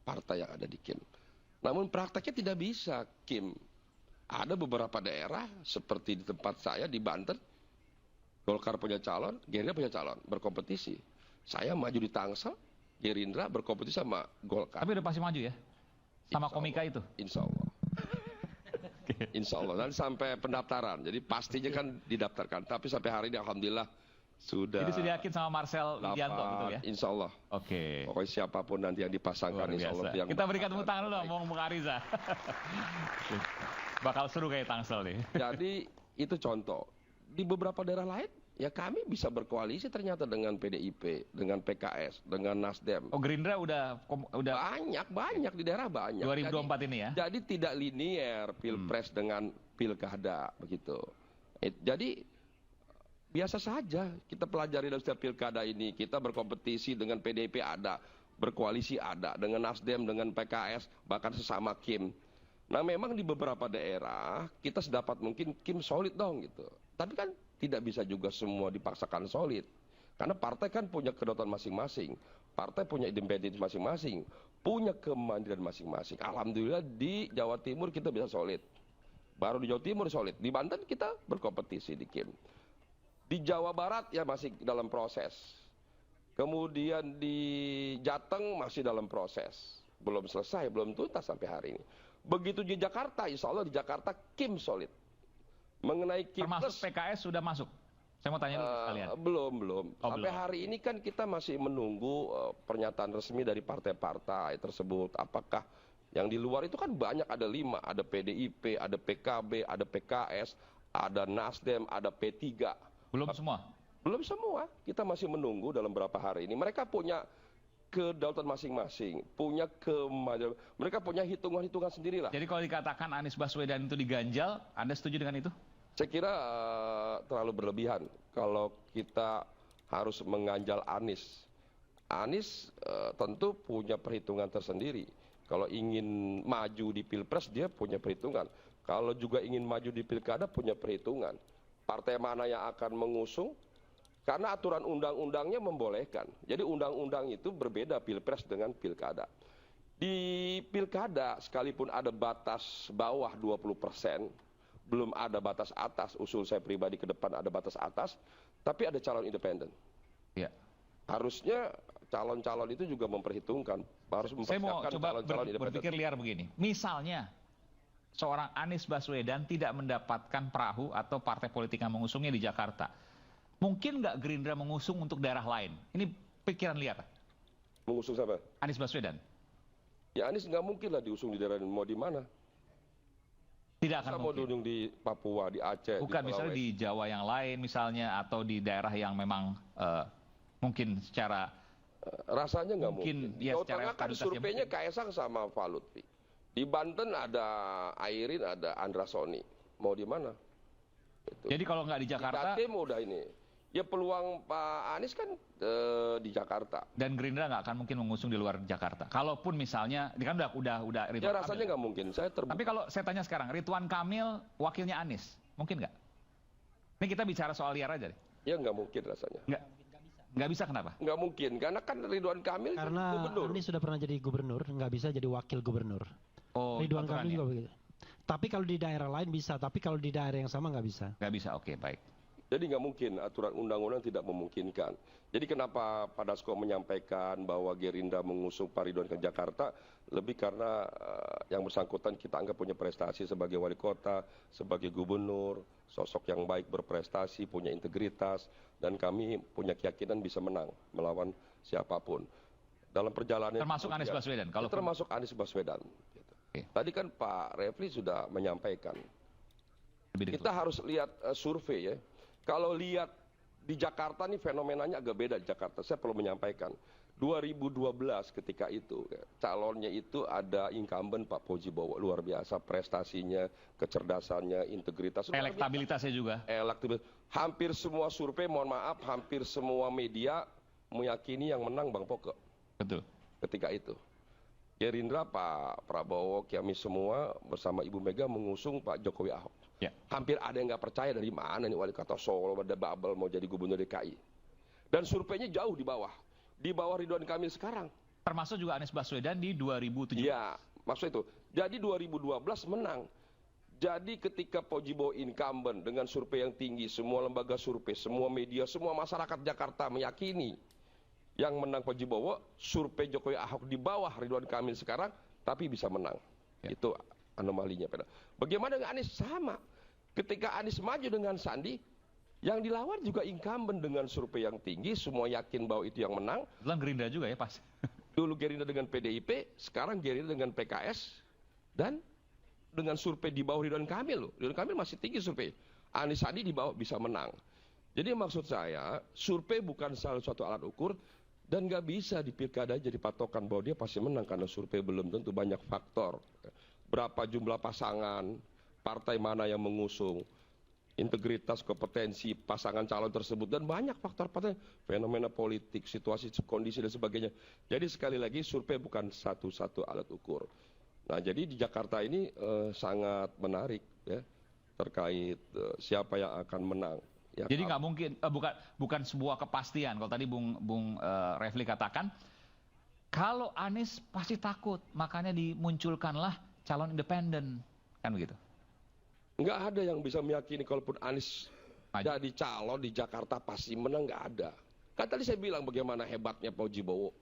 partai yang ada di KIM. Namun prakteknya tidak bisa KIM. Ada beberapa daerah seperti di tempat saya di Banten, Golkar punya calon, Gerindra punya calon, berkompetisi. Saya maju di Tangsel, Gerindra berkompetisi sama Golkar. Tapi udah pasti maju ya? Sama Komika itu? Insya Allah. Insya Allah. Dan sampai pendaftaran. Jadi pastinya kan didaftarkan. Tapi sampai hari ini alhamdulillah sudah. Jadi sudah yakin sama Marcel Widianto betul ya? Insya Allah. Oke. Pokoknya siapapun nanti yang dipasangkan Insya Allah. Yang kita berikan tepuk tangan dulu dong, Bung Ariza. Bakal seru kayak Tangsel nih. Jadi itu contoh. Di beberapa daerah lain ya kami bisa berkoalisi ternyata dengan PDIP, dengan PKS, dengan Nasdem. Oh, Gerindra udah banyak di daerah banyak. 2024 ini ya. Jadi tidak linier pilpres dengan pilkada begitu. Jadi biasa saja kita pelajari dalam setiap pilkada ini. Kita berkompetisi dengan PDIP ada, berkoalisi ada, dengan Nasdem, dengan PKS, bahkan sesama KIM. Nah memang di beberapa daerah kita sedapat mungkin KIM solid dong gitu. Tapi kan tidak bisa juga semua dipaksakan solid. Karena partai kan punya kedaulatan masing-masing. Partai punya identitas masing-masing. Punya kemandirian masing-masing. Alhamdulillah di Jawa Timur kita bisa solid. Baru di Jawa Timur solid. Di Banten kita berkompetisi di KIM. Di Jawa Barat ya masih dalam proses. Kemudian di Jateng masih dalam proses. Belum selesai, belum tuntas sampai hari ini. Begitu di Jakarta, insya Allah di Jakarta KIM solid. Mengenai KIM termasuk PKS sudah masuk? Saya mau tanya dulu sekalian. Belum. Sampai hari ini kan kita masih menunggu pernyataan resmi dari partai-partai tersebut. Apakah yang di luar itu kan banyak, ada 5. Ada PDIP, ada PKB, ada PKS, ada Nasdem, ada P3. Belum semua? Belum semua. Kita masih menunggu dalam beberapa hari ini. Mereka punya kedaulatan masing-masing, mereka punya hitungan-hitungan sendiri lah. Jadi kalau dikatakan Anies Baswedan itu diganjal, Anda setuju dengan itu? Saya kira terlalu berlebihan kalau kita harus mengganjal Anies. Anies tentu punya perhitungan tersendiri. Kalau ingin maju di Pilpres dia punya perhitungan. Kalau juga ingin maju di Pilkada punya perhitungan. Partai mana yang akan mengusung? Karena aturan undang-undangnya membolehkan. Jadi undang-undang itu berbeda Pilpres dengan Pilkada. Di Pilkada sekalipun ada batas bawah 20%, belum ada batas atas. Usul saya pribadi ke depan ada batas atas, tapi ada calon independen. Ya. Harusnya calon-calon itu juga memperhitungkan. Harus saya mau mempersiapkan coba calon-calon independen. berpikir liar begini. Misalnya seorang Anies Baswedan tidak mendapatkan perahu atau partai politik yang mengusungnya di Jakarta, mungkin nggak Gerindra mengusung untuk daerah lain? Ini pikiran liar. Mengusung siapa? Anies Baswedan. Ya Anies nggak mungkin lah diusung di daerah mau di mana. Tidak akan mau diusung di Papua, di Aceh, bukan, di misalnya di Jawa yang lain misalnya, atau di daerah yang memang mungkin secara rasanya nggak mungkin. Ya, Jawa Tengah kan surveinya Kaesang sama Pak Lutfi. Di Banten ada Airin, ada Andra Soni. Mau di mana? Gitu. Jadi kalau nggak di Jakarta, di Jatim udah ini. Ya peluang Pak Anies kan di Jakarta. Dan Gerindra nggak akan mungkin mengusung di luar Jakarta. Kalaupun misalnya, ini kan udah Ridwan ya rasanya nggak mungkin. Saya terbuka. Tapi kalau saya tanya sekarang, Ridwan Kamil wakilnya Anies, mungkin nggak? Ini kita bicara soal liar aja deh. Ya nggak mungkin rasanya. Nggak bisa, kenapa? Nggak mungkin, karena kan Ridwan Kamil karena gubernur. Anies sudah pernah jadi gubernur, nggak bisa jadi wakil gubernur. Oh, Ridwan Kamil juga begitu. Tapi kalau di daerah lain bisa, tapi kalau di daerah yang sama nggak bisa. Nggak bisa, oke, baik. Jadi nggak mungkin, aturan undang-undang tidak memungkinkan. Jadi kenapa Pak Dasko menyampaikan bahwa Gerindra mengusung Pak Ridwan ke Jakarta, lebih karena yang bersangkutan kita anggap punya prestasi sebagai wali kota, sebagai gubernur, sosok yang baik, berprestasi, punya integritas, dan kami punya keyakinan bisa menang melawan siapapun. Dalam perjalanan termasuk Anies Baswedan. Kalau termasuk Anies Baswedan. Gitu. Okay. Tadi kan Pak Refli sudah menyampaikan. Kita harus lihat survei ya. Kalau lihat di Jakarta nih fenomenanya agak beda di Jakarta. Saya perlu menyampaikan. 2012 ketika itu calonnya itu ada incumbent Pak Pojibowo, luar biasa prestasinya, kecerdasannya, integritas. Elektabilitasnya juga. Elektabilitas. Hampir semua survei, mohon maaf, hampir semua media meyakini yang menang Bang Poko. Betul. Ketika itu. Gerindra, Pak Prabowo, kami semua bersama Ibu Mega mengusung Pak Jokowi Ahok. Ya. Hampir ada yang nggak percaya dari mana nih wali kota Solo, ada Babel mau jadi gubernur DKI. Dan surveinya jauh di bawah Ridwan Kamil sekarang. Termasuk juga Anies Baswedan di 2017. Ya, maksud itu. Jadi 2012 menang. Jadi ketika Pojibowo incumbent dengan survei yang tinggi, semua lembaga survei, semua media, semua masyarakat Jakarta meyakini yang menang Pojibowo, survei Jokowi Ahok di bawah Ridwan Kamil sekarang, tapi bisa menang. Ya. Itu anomalinya. Bagaimana dengan Anies? Sama. Ketika Anies maju dengan Sandi, yang dilawan juga incumbent dengan survei yang tinggi, semua yakin bahwa itu yang menang. Kebetulan Gerindra juga ya pas. Dulu Gerindra dengan PDIP, sekarang Gerindra dengan PKS, dan dengan survei di bawah Ridwan Kamil. Ridwan Kamil masih tinggi survei. Anies Sandi di bawah bisa menang. Jadi maksud saya, survei bukan salah satu alat ukur, dan nggak bisa di pilkada jadi patokan bahwa dia pasti menang, karena survei belum tentu, banyak faktor. Berapa jumlah pasangan, partai mana yang mengusung, integritas, kompetensi pasangan calon tersebut, dan banyak faktor-faktor, fenomena politik, situasi, kondisi dan sebagainya. Jadi sekali lagi survei bukan satu-satu alat ukur. Nah jadi di Jakarta ini sangat menarik ya terkait siapa yang akan menang. Ya, jadi nggak mungkin, bukan sebuah kepastian. Kalau tadi Bung Refli katakan, kalau Anies pasti takut, makanya dimunculkanlah calon independen, kan begitu? Nggak ada yang bisa meyakini kalaupun Anies jadi calon di Jakarta pasti menang, nggak ada. Kan tadi saya bilang bagaimana hebatnya Pojibowo,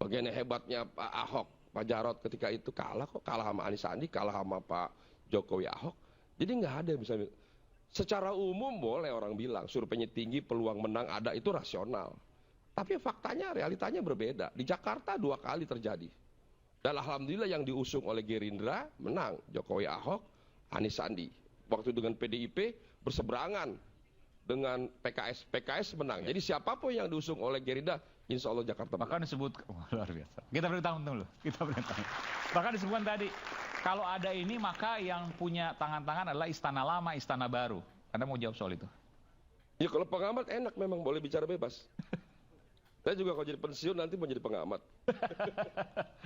bagaimana hebatnya Pak Ahok, Pak Jarod ketika itu kalah kok, kalah sama Anies Sandi, kalah sama Pak Jokowi Ahok. Jadi nggak ada yang bisa. Secara umum boleh orang bilang surveinya tinggi, peluang menang ada, itu rasional. Tapi faktanya, realitanya berbeda. Di Jakarta 2 kali terjadi. Dan alhamdulillah yang diusung oleh Gerindra menang, Jokowi Ahok, Anies Sandi. Waktu dengan PDIP berseberangan dengan PKS, PKS menang. Jadi siapapun yang diusung oleh Gerindra, insya Allah Jakarta menang. Bahkan disebut, luar biasa. Kita beri tahu dulu, Bahkan disebutkan tadi, kalau ada ini maka yang punya tangan-tangan adalah istana lama, istana baru. Anda mau jawab soal itu? Ya kalau pengamat enak memang, boleh bicara bebas. Saya juga kalau jadi pensiun nanti mau jadi pengamat.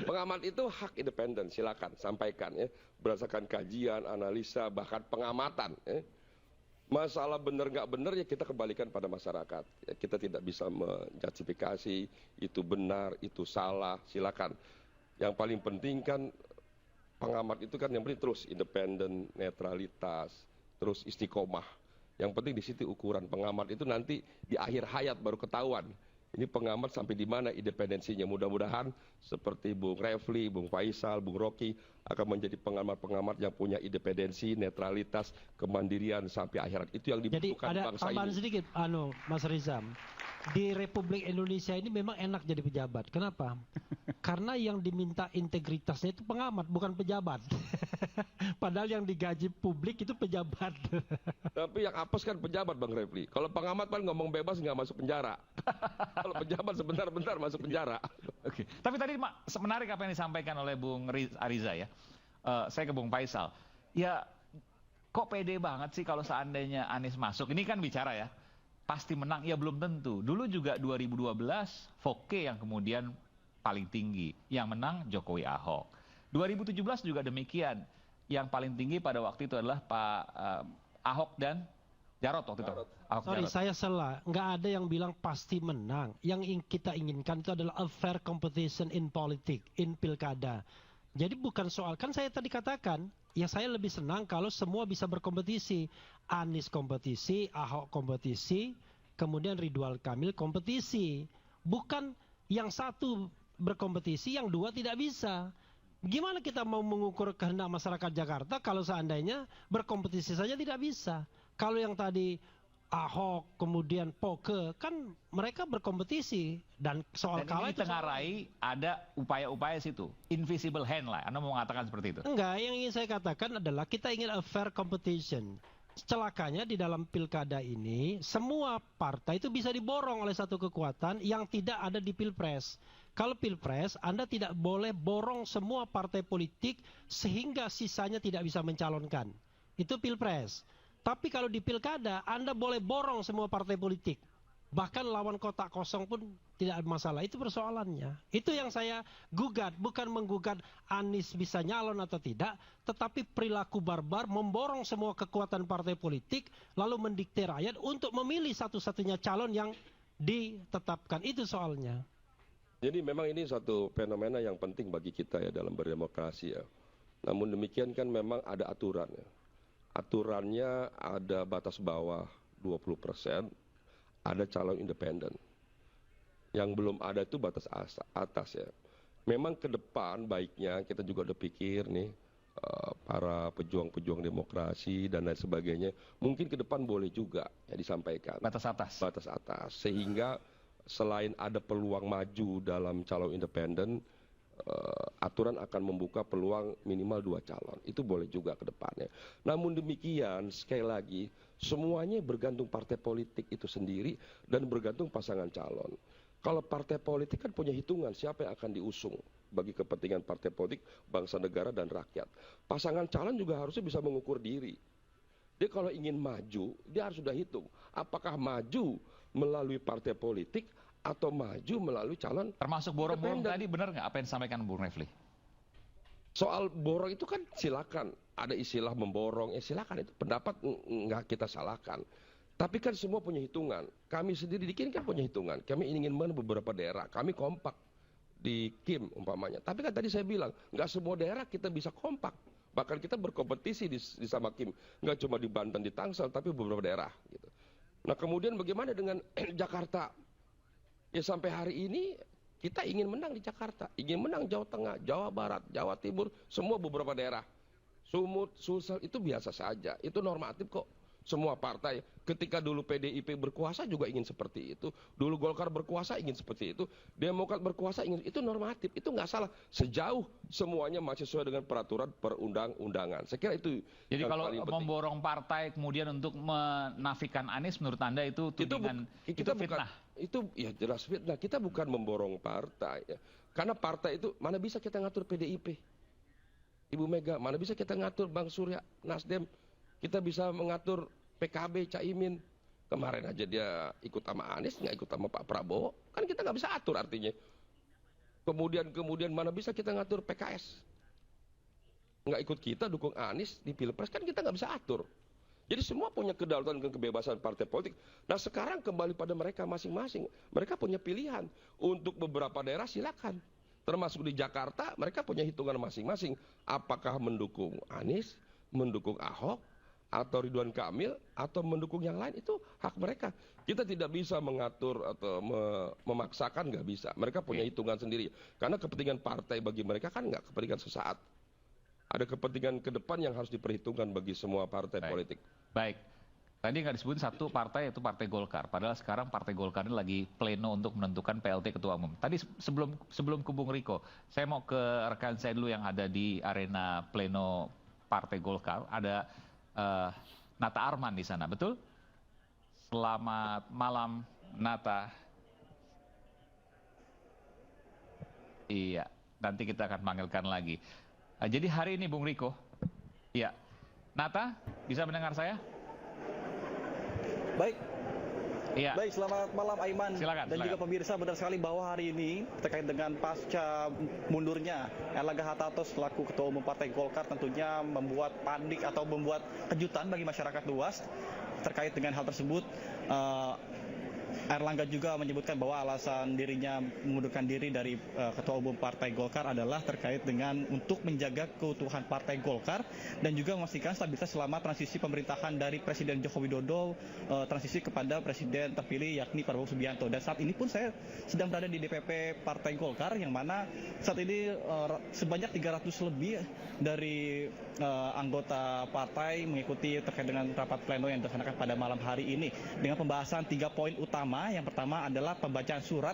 Pengamat itu hak independen, silakan sampaikan ya, berdasarkan kajian, analisa, bahkan pengamatan. Ya. Masalah benar nggak benar ya kita kembalikan pada masyarakat. Ya, kita tidak bisa menjustifikasi itu benar, itu salah, silakan. Yang paling penting kan pengamat itu kan yang penting terus independen, netralitas, terus istiqomah. Yang penting di situ ukuran pengamat itu nanti di akhir hayat baru ketahuan. Ini pengamat sampai di mana independensinya. Mudah-mudahan seperti Bung Refli, Bung Faisal, Bung Rocky akan menjadi pengamat-pengamat yang punya independensi, netralitas, kemandirian sampai akhirat. Itu yang dibutuhkan Jadi ada bangsa tambahan ini. sedikit, Mas Rizam. Di Republik Indonesia ini memang enak jadi pejabat. Kenapa? Karena yang diminta integritasnya itu pengamat, bukan pejabat. Padahal yang digaji publik itu pejabat. Tapi yang apes kan pejabat, Bang Refli. Kalau pengamat kan ngomong bebas nggak masuk penjara. Kalau pejabat sebentar-bentar masuk penjara. Oke. Tapi tadi menarik apa yang disampaikan oleh Bung Ariza ya. Saya ke Bung Faisal. Ya kok pede banget sih kalau seandainya Anies masuk. Ini kan bicara ya. Pasti menang, ya belum tentu. Dulu juga 2012 Foke yang kemudian paling tinggi. Yang menang Jokowi Ahok. 2017 juga demikian. Yang paling tinggi pada waktu itu adalah Pak Ahok dan Jarot waktu itu. Sorry, saya salah. Nggak ada yang bilang pasti menang. Yang kita inginkan itu adalah a fair competition in politics, in pilkada. Jadi bukan soal, kan saya tadi katakan, ya saya lebih senang kalau semua bisa berkompetisi. Anies kompetisi, Ahok kompetisi, kemudian Ridwan Kamil kompetisi. Bukan yang satu berkompetisi, yang dua tidak bisa. Gimana kita mau mengukur kehendak masyarakat Jakarta kalau seandainya berkompetisi saja tidak bisa? Kalau yang tadi Ahok, kemudian Poke, kan mereka berkompetisi. Dan soal kalah itu ditengarai ada upaya-upaya situ. Invisible hand lah, Anda mau mengatakan seperti itu? Enggak, yang ingin saya katakan adalah kita ingin a fair competition. Celakanya di dalam pilkada ini, semua partai itu bisa diborong oleh satu kekuatan yang tidak ada di pilpres. Kalau pilpres, Anda tidak boleh borong semua partai politik sehingga sisanya tidak bisa mencalonkan. Itu pilpres. Tapi kalau di pilkada, Anda boleh borong semua partai politik. Bahkan lawan kotak kosong pun tidak ada masalah. Itu persoalannya. Itu yang saya gugat. Bukan menggugat Anies bisa nyalon atau tidak. Tetapi perilaku barbar memborong semua kekuatan partai politik. Lalu mendikte rakyat untuk memilih satu-satunya calon yang ditetapkan. Itu soalnya. Jadi memang ini satu fenomena yang penting bagi kita ya dalam berdemokrasi ya. Namun demikian kan memang ada aturan ya. Aturannya ada batas bawah 20%, ada calon independen. Yang belum ada itu batas atas ya. Memang ke depan baiknya kita juga udah pikir nih para pejuang-pejuang demokrasi dan lain sebagainya. Mungkin ke depan boleh juga ya disampaikan. Batas atas. Batas atas. Sehingga selain ada peluang maju dalam calon independen, aturan akan membuka peluang minimal 2 calon. Itu boleh juga ke depannya. Namun demikian, sekali lagi, semuanya bergantung partai politik itu sendiri dan bergantung pasangan calon. Kalau partai politik kan punya hitungan siapa yang akan diusung bagi kepentingan partai politik, bangsa, negara, dan rakyat. Pasangan calon juga harusnya bisa mengukur diri. Dia kalau ingin maju, dia harus sudah hitung. Apakah maju melalui partai politik atau maju melalui calon. Termasuk borong-borong tadi benar nggak apa yang disampaikan Bung Refli? Soal borong itu kan silakan, ada istilah memborong, silakan itu pendapat nggak kita salahkan. Tapi kan semua punya hitungan. Kami sendiri di KIM kan punya hitungan. Kami ingin beberapa daerah, kami kompak di KIM umpamanya. Tapi kan tadi saya bilang nggak semua daerah kita bisa kompak. Bahkan kita berkompetisi di sama KIM, nggak cuma di Banten, di Tangsel, tapi beberapa daerah. Gitu. Nah kemudian bagaimana dengan Jakarta? Ya sampai hari ini kita ingin menang di Jakarta, ingin menang Jawa Tengah, Jawa Barat, Jawa Timur, semua beberapa daerah. Sumut, Sulsel itu biasa saja, itu normatif kok. Semua partai, ketika dulu PDIP berkuasa juga ingin seperti itu, dulu Golkar berkuasa ingin seperti itu, Demokrat berkuasa ingin, itu normatif, itu nggak salah. Sejauh semuanya masih sesuai dengan peraturan perundang-undangan. Saya kira itu. Jadi kalau memborong partai kemudian untuk menafikan Anies, menurut Anda itu tudingan, itu fitnah? Itu ya jelas fitnah. Kita bukan memborong partai ya. Karena partai itu mana bisa kita ngatur PDIP, Ibu Mega, mana bisa kita ngatur Bang Surya, Nasdem, kita bisa mengatur PKB, Caimin. Kemarin aja dia ikut sama Anies, nggak ikut sama Pak Prabowo, kan kita nggak bisa atur artinya. Kemudian mana bisa kita ngatur PKS, nggak ikut kita dukung Anies di Pilpres, kan kita nggak bisa atur. Jadi semua punya kedaulatan dan kebebasan partai politik. Nah sekarang kembali pada mereka masing-masing. Mereka punya pilihan. Untuk beberapa daerah silakan. Termasuk di Jakarta, mereka punya hitungan masing-masing. Apakah mendukung Anies, mendukung Ahok, atau Ridwan Kamil atau mendukung yang lain, itu hak mereka. Kita tidak bisa mengatur atau memaksakan, nggak bisa. Mereka punya hitungan sendiri. Karena kepentingan partai bagi mereka kan nggak kepentingan sesaat. Ada kepentingan ke depan yang harus diperhitungkan bagi semua partai politik. Baik. Tadi nggak disebut satu partai, yaitu Partai Golkar. Padahal sekarang Partai Golkar ini lagi pleno untuk menentukan PLT Ketua Umum. Tadi sebelum ke Bung Riko, saya mau ke rekan saya dulu yang ada di arena pleno Partai Golkar. Ada Nata Arman di sana, betul? Selamat malam, Nata. Iya, nanti kita akan panggilkan lagi. Jadi hari ini, Bung Riko. Iya. Nata, bisa mendengar saya? Baik. Iya. Baik, selamat malam Aiman silakan. juga pemirsa. Benar sekali bahwa hari ini terkait dengan pasca mundurnya Erlangga Hartarto selaku Ketua Umum Partai Golkar tentunya membuat panik atau membuat kejutan bagi masyarakat luas. Terkait dengan hal tersebut, Erlangga juga menyebutkan bahwa alasan dirinya mengundurkan diri dari Ketua Umum Partai Golkar adalah terkait dengan untuk menjaga keutuhan Partai Golkar dan juga memastikan stabilitas selama transisi pemerintahan dari Presiden Joko Widodo transisi kepada Presiden terpilih yakni Prabowo Subianto. Dan saat ini pun saya sedang berada di DPP Partai Golkar yang mana saat ini sebanyak 300 lebih dari anggota partai mengikuti terkait dengan rapat pleno yang dilaksanakan pada malam hari ini dengan pembahasan 3 poin utama. Yang pertama adalah pembacaan surat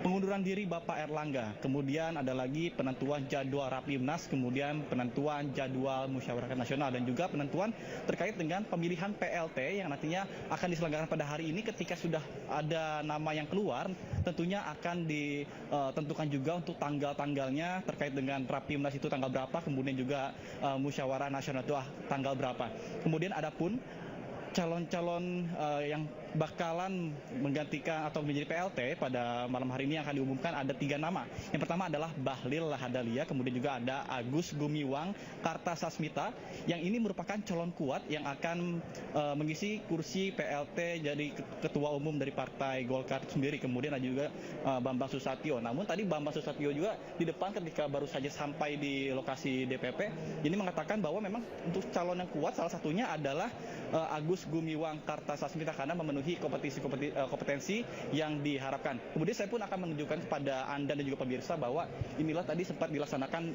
pengunduran diri Bapak Erlangga, kemudian ada lagi penentuan jadwal Rapimnas, kemudian penentuan jadwal Musyawarah Nasional dan juga penentuan terkait dengan pemilihan PLT yang nantinya akan diselenggarakan pada hari ini. Ketika sudah ada nama yang keluar, tentunya akan ditentukan juga untuk tanggal-tanggalnya terkait dengan Rapimnas itu tanggal berapa, kemudian juga Musyawarah Nasional itu tanggal berapa. Kemudian adapun calon-calon yang bakalan menggantikan atau menjadi PLT pada malam hari ini yang akan diumumkan ada 3 nama. Yang pertama adalah Bahlil Lahadalia, kemudian juga ada Agus Gumiwang Kartasasmita, yang ini merupakan calon kuat yang akan mengisi kursi PLT jadi Ketua Umum dari Partai Golkar sendiri. Kemudian ada juga Bambang Susatyo. Namun tadi Bambang Susatyo juga di depan ketika baru saja sampai di lokasi DPP, ini mengatakan bahwa memang untuk calon yang kuat salah satunya adalah Agus Gumiwang Kartasasmita karena memenuhi kompetensi yang diharapkan. Kemudian saya pun akan menunjukkan kepada Anda dan juga pemirsa bahwa inilah tadi sempat dilaksanakan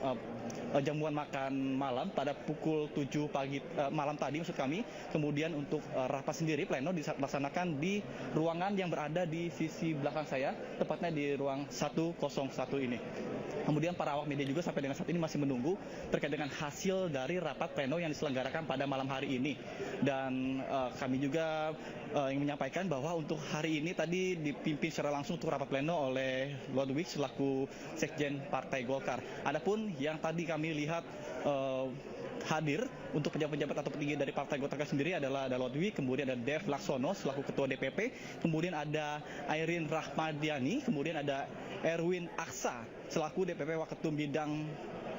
jamuan makan malam pada pukul 7 pagi malam tadi maksud kami. Kemudian untuk rapat sendiri pleno dilaksanakan di ruangan yang berada di sisi belakang saya, tepatnya di ruang 101 ini. Kemudian para awak media juga sampai dengan saat ini masih menunggu terkait dengan hasil dari rapat pleno yang diselenggarakan pada malam hari ini. Dan kami juga ingin menyampaikan bahwa untuk hari ini tadi dipimpin secara langsung untuk rapat pleno oleh Lodwig selaku Sekjen Partai Golkar. Adapun yang tadi kami lihat hadir untuk pejabat-pejabat atau petinggi dari Partai Golkar sendiri adalah ada Lodwig, kemudian ada Dev Laksono selaku Ketua DPP, kemudian ada Airin Rahmadiani, kemudian ada Erwin Aksa selaku DPP Waketum Bidang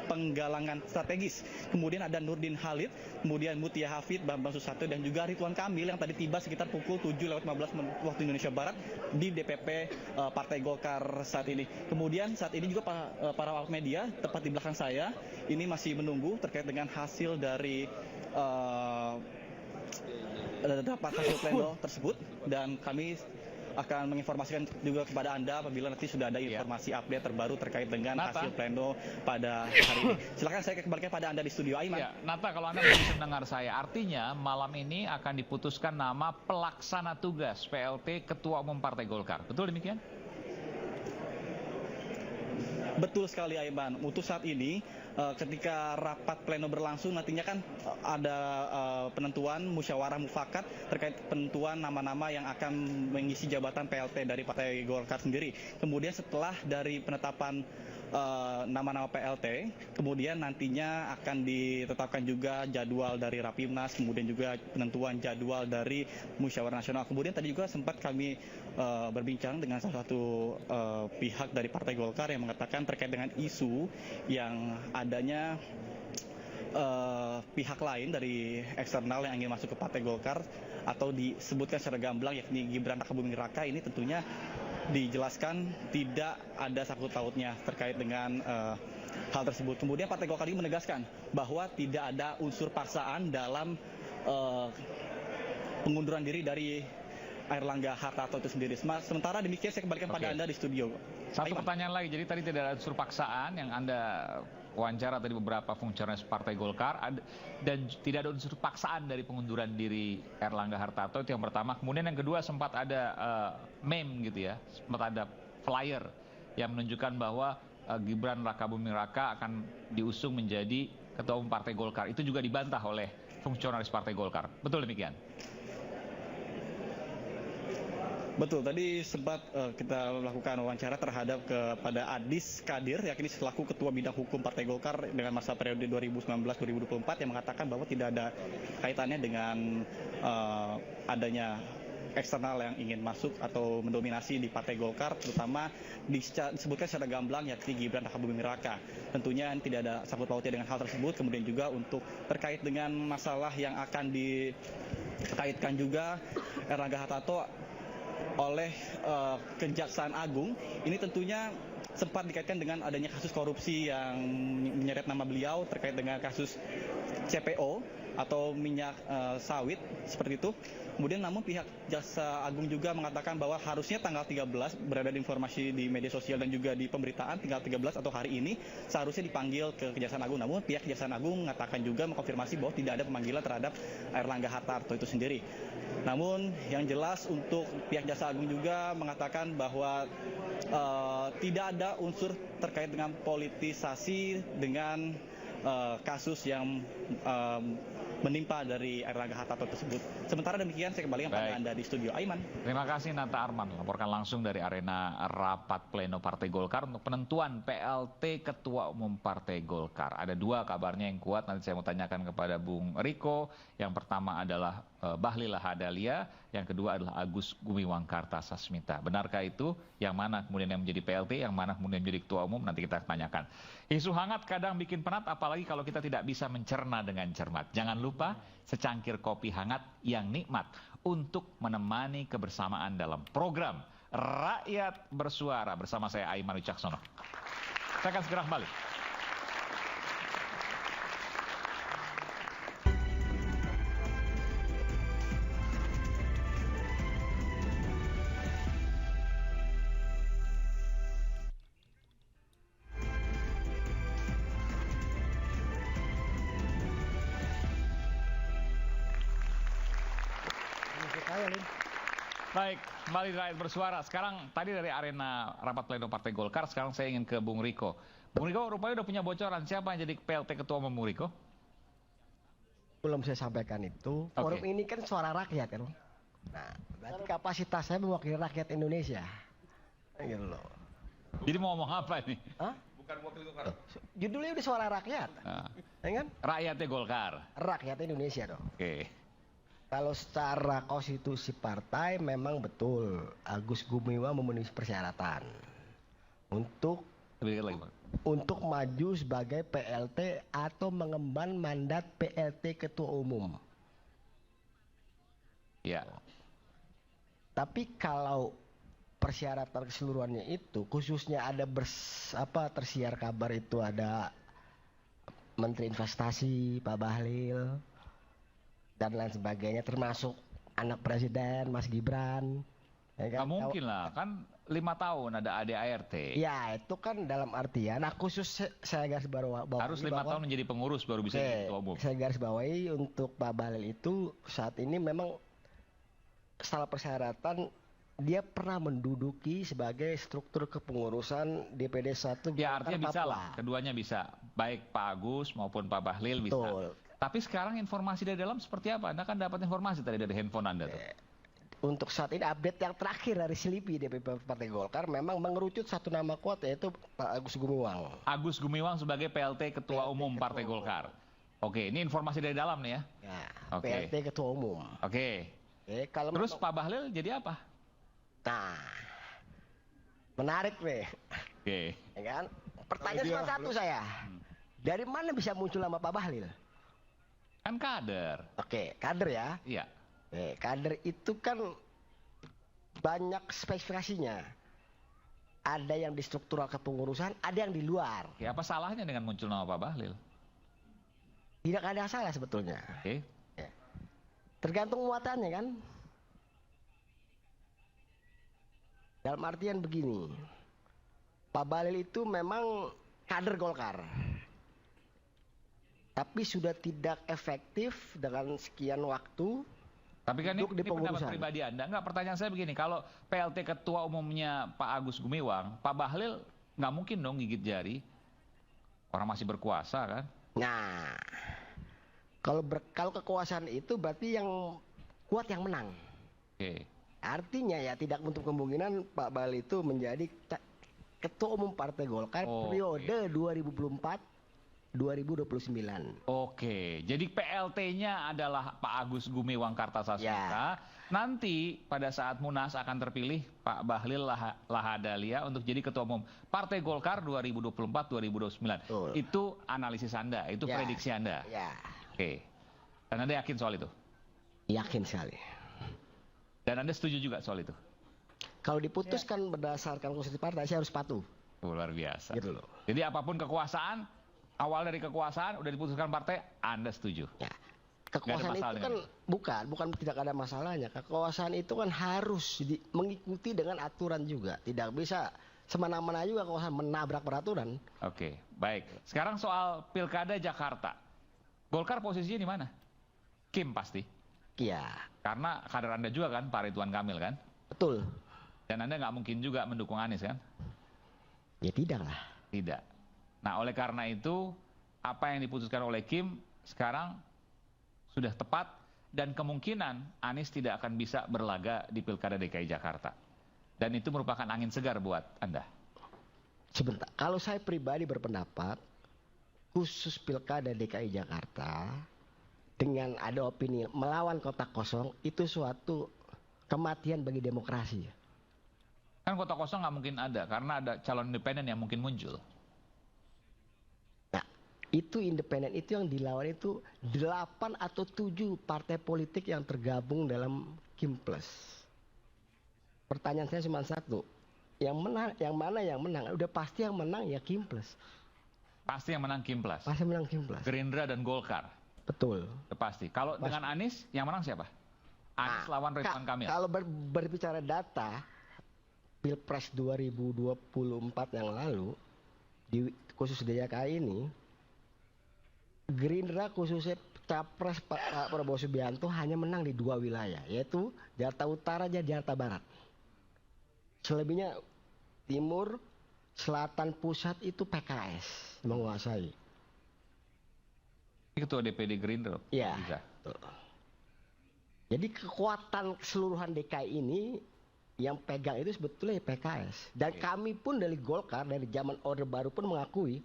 Penggalangan Strategis. Kemudian ada Nurdin Halid, kemudian Mutia Hafid, Bambang Susatyo, dan juga Ridwan Kamil yang tadi tiba sekitar pukul 7:15 waktu Indonesia Barat di DPP Partai Golkar saat ini. Kemudian saat ini juga para awak media tepat di belakang saya ini masih menunggu terkait dengan hasil dari rapat hasil pleno tersebut, dan kami akan menginformasikan juga kepada Anda apabila nanti sudah ada informasi update terbaru terkait dengan hasil pleno pada hari ini. Silakan saya kembalikan pada Anda di studio, Aiman. Ya, Nata, kalau Anda bisa mendengar saya, artinya malam ini akan diputuskan nama pelaksana tugas PLT Ketua Umum Partai Golkar. Betul demikian? Betul sekali, Aiman. Untuk saat ini ketika rapat pleno berlangsung nantinya kan ada penentuan musyawarah mufakat terkait penentuan nama-nama yang akan mengisi jabatan PLT dari Partai Golkar sendiri. Kemudian setelah dari penetapan nama-nama PLT, kemudian nantinya akan ditetapkan juga jadwal dari Rapimnas, kemudian juga penentuan jadwal dari Musyawarah Nasional. Kemudian tadi juga sempat kami berbincang dengan salah satu pihak dari Partai Golkar yang mengatakan terkait dengan isu yang adanya pihak lain dari eksternal yang ingin masuk ke Partai Golkar atau disebutkan secara gamblang yakni Gibran Rakabuming Raka, ini tentunya dijelaskan tidak ada sangkut pautnya terkait dengan hal tersebut. Kemudian Partai Golkar ini menegaskan bahwa tidak ada unsur paksaan dalam pengunduran diri dari Airlangga Hartarto itu sendiri. Sementara demikian saya kembalikan pada Anda di studio. Satu pertanyaan lagi, jadi tadi tidak ada unsur paksaan yang Anda wawancara tadi beberapa fungsionaris Partai Golkar dan tidak ada unsur paksaan dari pengunduran diri Airlangga Hartarto, itu yang pertama. Kemudian yang kedua sempat ada meme gitu ya, sempat ada flyer yang menunjukkan bahwa Gibran Rakabuming Raka akan diusung menjadi Ketua Umum Partai Golkar. Itu juga dibantah oleh fungsionaris Partai Golkar. Betul demikian? Betul, tadi sempat kita melakukan wawancara terhadap kepada Adis Kadir, yakni selaku Ketua Bidang Hukum Partai Golkar dengan masa periode 2019-2024 yang mengatakan bahwa tidak ada kaitannya dengan adanya eksternal yang ingin masuk atau mendominasi di Partai Golkar, terutama disebutkan secara gamblang yakni Gibran Rakabuming Raka. Tentunya tidak ada sangkut pautnya dengan hal tersebut. Kemudian juga untuk terkait dengan masalah yang akan dikaitkan juga Airlangga Hartarto oleh Kejaksaan Agung, ini tentunya sempat dikaitkan dengan adanya kasus korupsi yang menyeret nama beliau terkait dengan kasus CPO atau minyak sawit seperti itu. Kemudian namun pihak Jaksa Agung juga mengatakan bahwa harusnya tanggal 13 berada di informasi di media sosial dan juga di pemberitaan tanggal 13 atau hari ini seharusnya dipanggil ke Kejaksaan Agung. Namun pihak Kejaksaan Agung mengatakan juga mengkonfirmasi bahwa tidak ada pemanggilan terhadap Airlangga Hartarto itu sendiri. Namun yang jelas untuk pihak Jaksa Agung juga mengatakan bahwa tidak ada unsur terkait dengan politisasi dengan kasus yang menimpa dari Airlangga Hartarto tersebut. Sementara demikian saya kembalikan pada Anda di studio. Aiman. Terima kasih Nata Arman, laporkan langsung dari arena rapat pleno Partai Golkar untuk penentuan PLT Ketua Umum Partai Golkar. Ada dua kabarnya yang kuat, nanti saya mau tanyakan kepada Bung Riko. Yang pertama adalah Bahlil Lahadalia, yang kedua adalah Agus Gumiwang Kartasasmita. Benarkah itu? Yang mana kemudian yang menjadi PLT, yang mana kemudian menjadi Ketua Umum? Nanti kita tanyakan. Isu hangat kadang bikin penat, apalagi kalau kita tidak bisa mencerna dengan cermat. Jangan lupa secangkir kopi hangat yang nikmat untuk menemani kebersamaan dalam program Rakyat Bersuara bersama saya Aiman Wicaksono. Saya akan segera kembali. Baik, kembali Rakyat Bersuara. Sekarang tadi dari arena rapat pleno Partai Golkar, sekarang saya ingin ke Bung Riko. Bung Riko rupanya udah punya bocoran siapa yang jadi PLT Ketua Umum, Bung Riko? Belum saya sampaikan itu. Forum ini kan suara rakyat kan. Nah, berarti kapasitas saya mewakili rakyat Indonesia. Gitu loh. Jadi mau ngomong apa nih? Hah? Bukan wakil Golkar. Judulnya udah suara rakyat. Ya kan? Rakyatnya Golkar. Rakyat Indonesia dong. Oke. Kalau secara konstitusi partai memang betul Agus Gumiwang memenuhi persyaratan untuk maju sebagai PLT atau mengemban mandat PLT Ketua Umum. Ya. Tapi kalau persyaratan keseluruhannya itu khususnya ada tersiar kabar itu ada Menteri Investasi Pak Bahlil dan lain sebagainya, termasuk anak presiden Mas Gibran. Ya kan? Nggak mungkin lah, kan 5 tahun ada ADART. Ya itu kan dalam artian, khusus saya garis bawahi harus 5 tahun menjadi pengurus baru bisa jadi ketua umum. Saya garis bawahi untuk Pak Bahlil itu saat ini memang setelah persyaratan dia pernah menduduki sebagai struktur kepengurusan DPD 1. Ya artinya bisa lah, keduanya bisa, baik Pak Agus maupun Pak Bahlil bisa. Betul. Tapi sekarang informasi dari dalam seperti apa? Anda kan dapat informasi tadi dari handphone Anda tuh. Untuk saat ini update yang terakhir dari Selipi DPP Partai Golkar memang mengerucut satu nama kuat yaitu Pak Agus Gumiwang. Agus Gumiwang sebagai PLT Ketua Umum Partai Golkar. Oke, ini informasi dari dalam nih ya. Ya, PLT Ketua Umum. Oke. Kalau terus Pak Bahlil jadi apa? Nah, menarik nih. Oke. Ya kan? Pertanyaan cuma satu saya. Dari mana bisa muncul nama Pak Bahlil? Kan kader. Oke, kader ya. Iya. Kader itu kan banyak spesifikasinya. Ada yang di struktural kepengurusan, ada yang di luar. Ya, apa salahnya dengan muncul nama Pak Bahlil? Tidak ada salah sebetulnya. Oke. Tergantung muatannya kan. Dalam artian begini, Pak Bahlil itu memang kader Golkar, tapi sudah tidak efektif dengan sekian waktu. Tapi kan ini pendapat pribadi Anda. Enggak, pertanyaan saya begini, kalau PLT Ketua Umumnya Pak Agus Gumiwang, Pak Bahlil nggak mungkin dong gigit jari. Orang masih berkuasa kan? Nah, kalau kekuasaan itu berarti yang kuat yang menang. Oke. Artinya ya tidak untuk kemungkinan Pak Bahlil itu menjadi Ketua Umum Partai Golkar periode 2024-2029. Oke, jadi PLT-nya adalah Pak Agus Gumiwang Kartasasmita. Nanti pada saat Munas akan terpilih Pak Bahlil Lahadalia untuk jadi Ketua Umum Partai Golkar 2024-2029. Itu analisis Anda, itu prediksi Anda. Ya. Oke. Dan Anda yakin soal itu? Yakin sekali. Dan Anda setuju juga soal itu? Kalau diputuskan berdasarkan konstitusi partai, saya harus patuh. Luar biasa. Gitu loh. Jadi apapun kekuasaan, awal dari kekuasaan udah diputuskan partai, Anda setuju? Ya. Kekuasaan itu kan bukan tidak ada masalahnya. Kekuasaan itu kan harus mengikuti dengan aturan juga. Tidak bisa semena-mena juga kekuasaan menabrak peraturan. Oke, baik. Sekarang soal Pilkada Jakarta. Golkar posisinya di mana? Kim pasti. Iya. Karena kader Anda juga kan, Pak Ridwan Kamil kan? Betul. Dan Anda nggak mungkin juga mendukung Anies kan? Ya tidak lah. Tidak. Nah, oleh karena itu, apa yang diputuskan oleh Kim sekarang sudah tepat dan kemungkinan Anies tidak akan bisa berlaga di Pilkada DKI Jakarta. Dan itu merupakan angin segar buat Anda. Sebentar, kalau saya pribadi berpendapat, khusus Pilkada DKI Jakarta, dengan ada opini melawan kotak kosong, itu suatu kematian bagi demokrasi. Kan kotak kosong nggak mungkin ada, karena ada calon independen yang mungkin muncul. Nah, itu independen itu yang dilawan itu 8 atau 7 partai politik yang tergabung dalam Kim Plus. Pertanyaan saya cuma satu, yang mana yang menang? Udah pasti yang menang ya Kim Plus. Pasti yang menang Kim Plus. Pasti menang Kim Plus. Gerindra dan Golkar. Betul. Pasti. Kalau dengan Anies, yang menang siapa? Anies lawan Ridwan Kamil. Kalau berbicara data, Pilpres 2024 yang lalu, khusus DKI ini, Gerindra khususnya Capres Pak Prabowo Subianto hanya menang di 2 wilayah, yaitu Jakarta Utara dan Jakarta Barat. Selebihnya Timur, Selatan, Pusat itu PKS menguasai. Ketua DPD Gerindra. Iya. Jadi kekuatan keseluruhan DKI ini yang pegang itu sebetulnya PKS. Dan kami pun dari Golkar dari zaman Orde Baru pun mengakui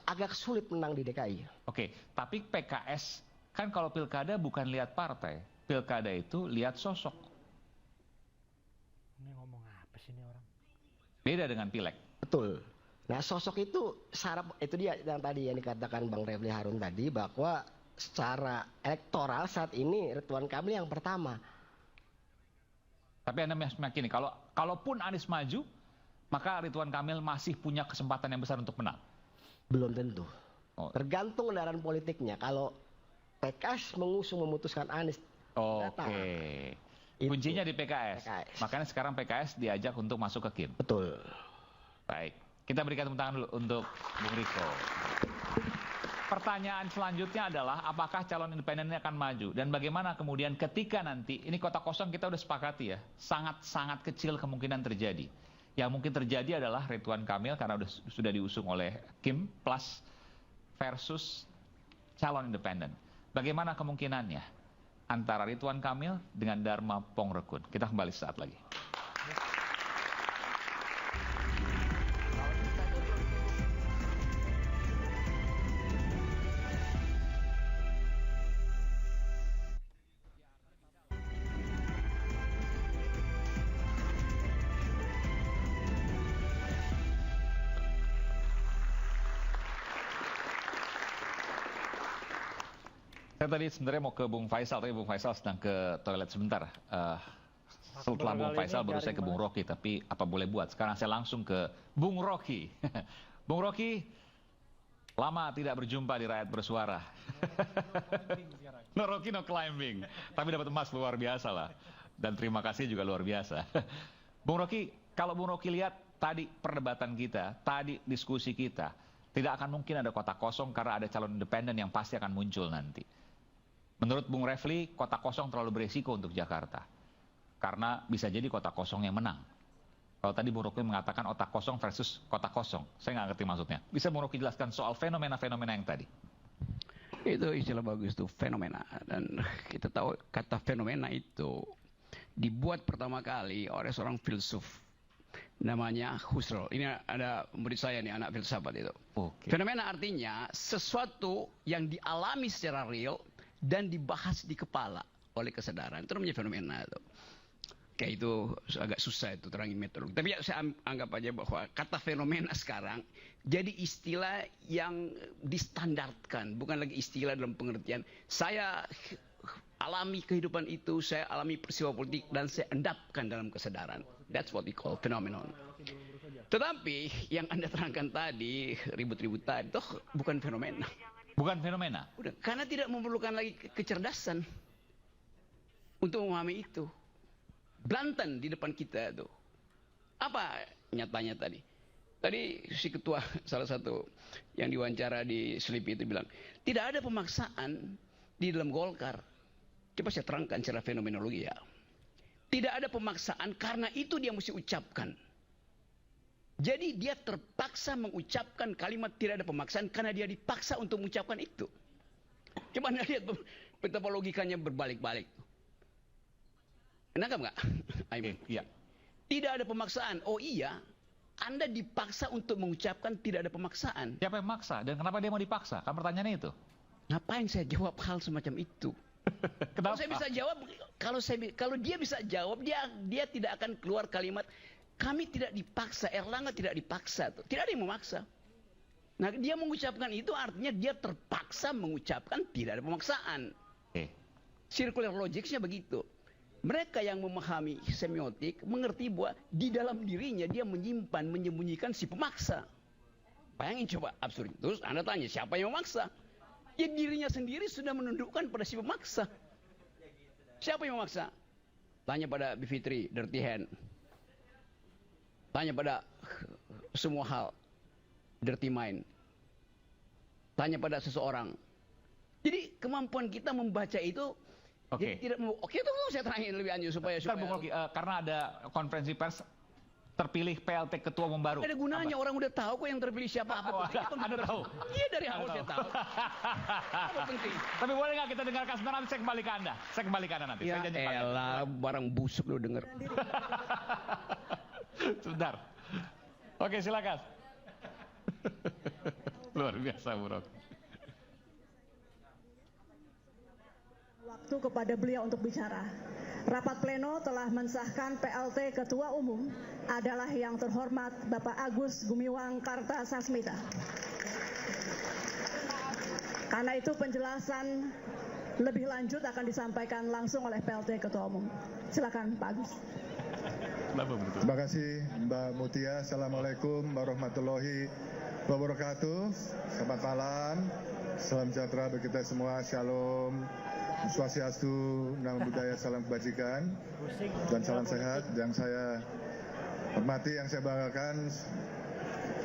agak sulit menang di DKI. Oke, tapi PKS kan kalau pilkada bukan lihat partai, pilkada itu lihat sosok. Ini ngomong apa sih ini orang? Beda dengan pileg. Betul. Nah sosok itu syarat itu dia yang tadi yang dikatakan Bang Refli Harun tadi bahwa secara elektoral saat ini Ridwan Kamil yang pertama. Tapi Anda meyakini kalaupun Anies maju, maka Ridwan Kamil masih punya kesempatan yang besar untuk menang? Belum tentu. Tergantung kendaraan politiknya. Kalau PKS memutuskan Anies. Oke. Kuncinya di PKS. Makanya sekarang PKS diajak untuk masuk ke Kim. Betul. Baik. Kita berikan tepuk tangan dulu untuk Bung Riko. Pertanyaan selanjutnya adalah apakah calon independen ini akan maju dan bagaimana kemudian ketika nanti ini kotak kosong kita udah sepakati ya, sangat-sangat kecil kemungkinan terjadi. Yang mungkin terjadi adalah Ridwan Kamil karena sudah diusung oleh Kim Plus versus calon independen. Bagaimana kemungkinannya antara Ridwan Kamil dengan Dharma Pongrekun? Kita kembali saat lagi. Saya tadi sebenarnya mau ke Bung Faisal, tapi Bung Faisal sedang ke toilet sebentar. Setelah Bung Faisal baru saya ke Bung Rocky, tapi apa boleh buat. Sekarang saya langsung ke Bung Rocky. Bung Rocky, Lama tidak berjumpa di Rakyat Bersuara. No Rocky, no climbing. Tapi dapat emas luar biasa lah. Dan terima kasih juga luar biasa. Bung Rocky, kalau Bung Rocky lihat tadi perdebatan kita, tadi diskusi kita, tidak akan mungkin ada kota kosong karena ada calon independen yang pasti akan muncul nanti. Menurut Bung Refli, kota kosong terlalu beresiko untuk Jakarta. Karena bisa jadi kota kosong yang menang. Kalau tadi Bung Rocky mengatakan otak kosong versus kota kosong, saya nggak ngerti maksudnya. Bisa Bung Rocky jelaskan soal fenomena-fenomena yang tadi? Itu istilah bagus tuh, fenomena. Dan kita tahu kata fenomena itu dibuat pertama kali oleh seorang filsuf namanya Husserl. Ini ada murid saya nih, anak filsafat itu. Fenomena artinya sesuatu yang dialami secara real dan dibahas di kepala oleh kesadaran. Itu namanya fenomena itu. Kayak itu agak susah itu terangin metodologi. Tapi ya saya anggap aja bahwa kata fenomena sekarang jadi istilah yang distandarkan, bukan lagi istilah dalam pengertian saya alami kehidupan itu, saya alami peristiwa politik dan saya endapkan dalam kesadaran. That's what we call phenomenon. Tetapi yang Anda terangkan tadi, ribut-ribut tadi, itu bukan fenomena. Bukan fenomena? Udah, karena tidak memerlukan lagi kecerdasan untuk memahami itu. Blantan di depan kita tuh. Apa nyatanya tadi? Tadi si ketua salah satu yang diwawancara di Sleepy itu bilang, tidak ada pemaksaan di dalam Golkar. Coba saya terangkan secara fenomenologi ya. Tidak ada pemaksaan karena itu dia mesti ucapkan. Jadi dia terpaksa mengucapkan kalimat tidak ada pemaksaan karena dia dipaksa untuk mengucapkan itu. Coba Anda lihat betapa logikanya berbalik-balik. Nangkap nggak? Iya. Tidak ada pemaksaan. Oh iya, Anda dipaksa untuk mengucapkan tidak ada pemaksaan. Siapa yang maksa? Dan kenapa dia mau dipaksa? Kan pertanyaannya itu. Ngapain saya jawab hal semacam itu? Kalau saya bisa jawab, kalau dia bisa jawab, dia tidak akan keluar kalimat kami tidak dipaksa, Erlangga tidak dipaksa. Tidak ada yang memaksa. Nah, dia mengucapkan itu artinya dia terpaksa mengucapkan tidak ada pemaksaan. Circular logic-nya begitu. Mereka yang memahami semiotik mengerti bahwa di dalam dirinya dia menyimpan, menyembunyikan si pemaksa. Bayangin coba absurd. Terus Anda tanya siapa yang memaksa? Ya dirinya sendiri sudah menundukkan pada si pemaksa. Siapa yang memaksa? Tanya pada Bivitri, Dirty Hand. Tanya pada semua hal, Dirty Mind. Tanya pada seseorang. Jadi kemampuan kita membaca itu Oke. Oke, itu saya terangin lebih lanjut supaya karena ada konferensi pers terpilih PLT ketua umum baru. Ada gunanya orang udah tahu kok yang terpilih siapa apa. Anda tahu? Iya dari awal saya tahu. Apa penting? Tapi boleh nggak kita dengarkan sebentar, nanti saya kembali ke Anda. Saya kembali ke Anda nanti. Ya saya janji elah, barang busuk lu denger. Sebentar. Oke, silakan. Luar biasa, Bu Rocky. Waktu kepada beliau untuk bicara. Rapat pleno telah mensahkan PLT Ketua Umum adalah yang terhormat Bapak Agus Gumiwang Kartasasmita. Karena itu penjelasan lebih lanjut akan disampaikan langsung oleh PLT Ketua Umum. Silakan Pak Agus. Terima kasih Mbak Mutia. Assalamualaikum warahmatullahi wabarakatuh. Selamat malam. Salam sejahtera bagi kita semua. Shalom. Swastiastu, Namo Buddhaya, salam kebajikan dan salam sehat. Yang saya hormati, yang saya banggakan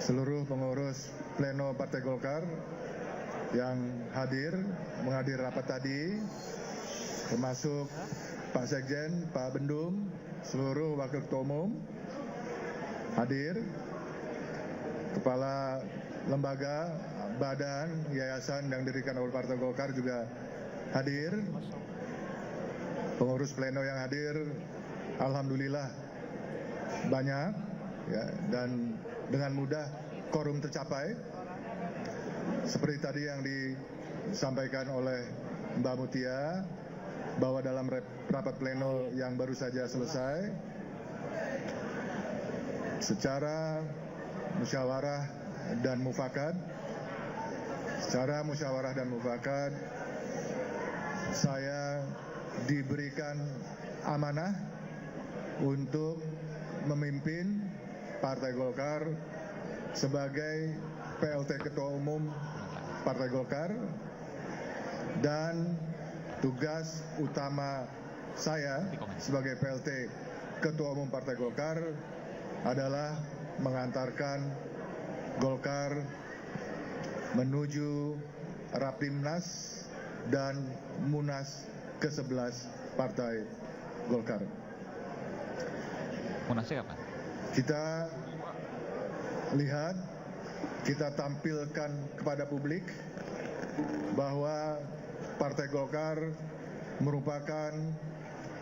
seluruh pengurus pleno Partai Golkar yang menghadiri rapat tadi, termasuk Pak Sekjen, Pak Bendum, seluruh wakil ketua umum hadir, kepala lembaga, badan, yayasan yang didirikan oleh Partai Golkar juga hadir, pengurus pleno yang hadir, alhamdulillah banyak, ya, dan dengan mudah quorum tercapai. Seperti tadi yang disampaikan oleh Mbak Mutia, bahwa dalam rapat pleno yang baru saja selesai, secara musyawarah dan mufakat, saya diberikan amanah untuk memimpin Partai Golkar sebagai PLT Ketua Umum Partai Golkar, dan tugas utama saya sebagai PLT Ketua Umum Partai Golkar adalah mengantarkan Golkar menuju Rapimnas dan Munas ke-11 Partai Golkar. Munasnya kapan? Kita lihat, kita tampilkan kepada publik bahwa Partai Golkar merupakan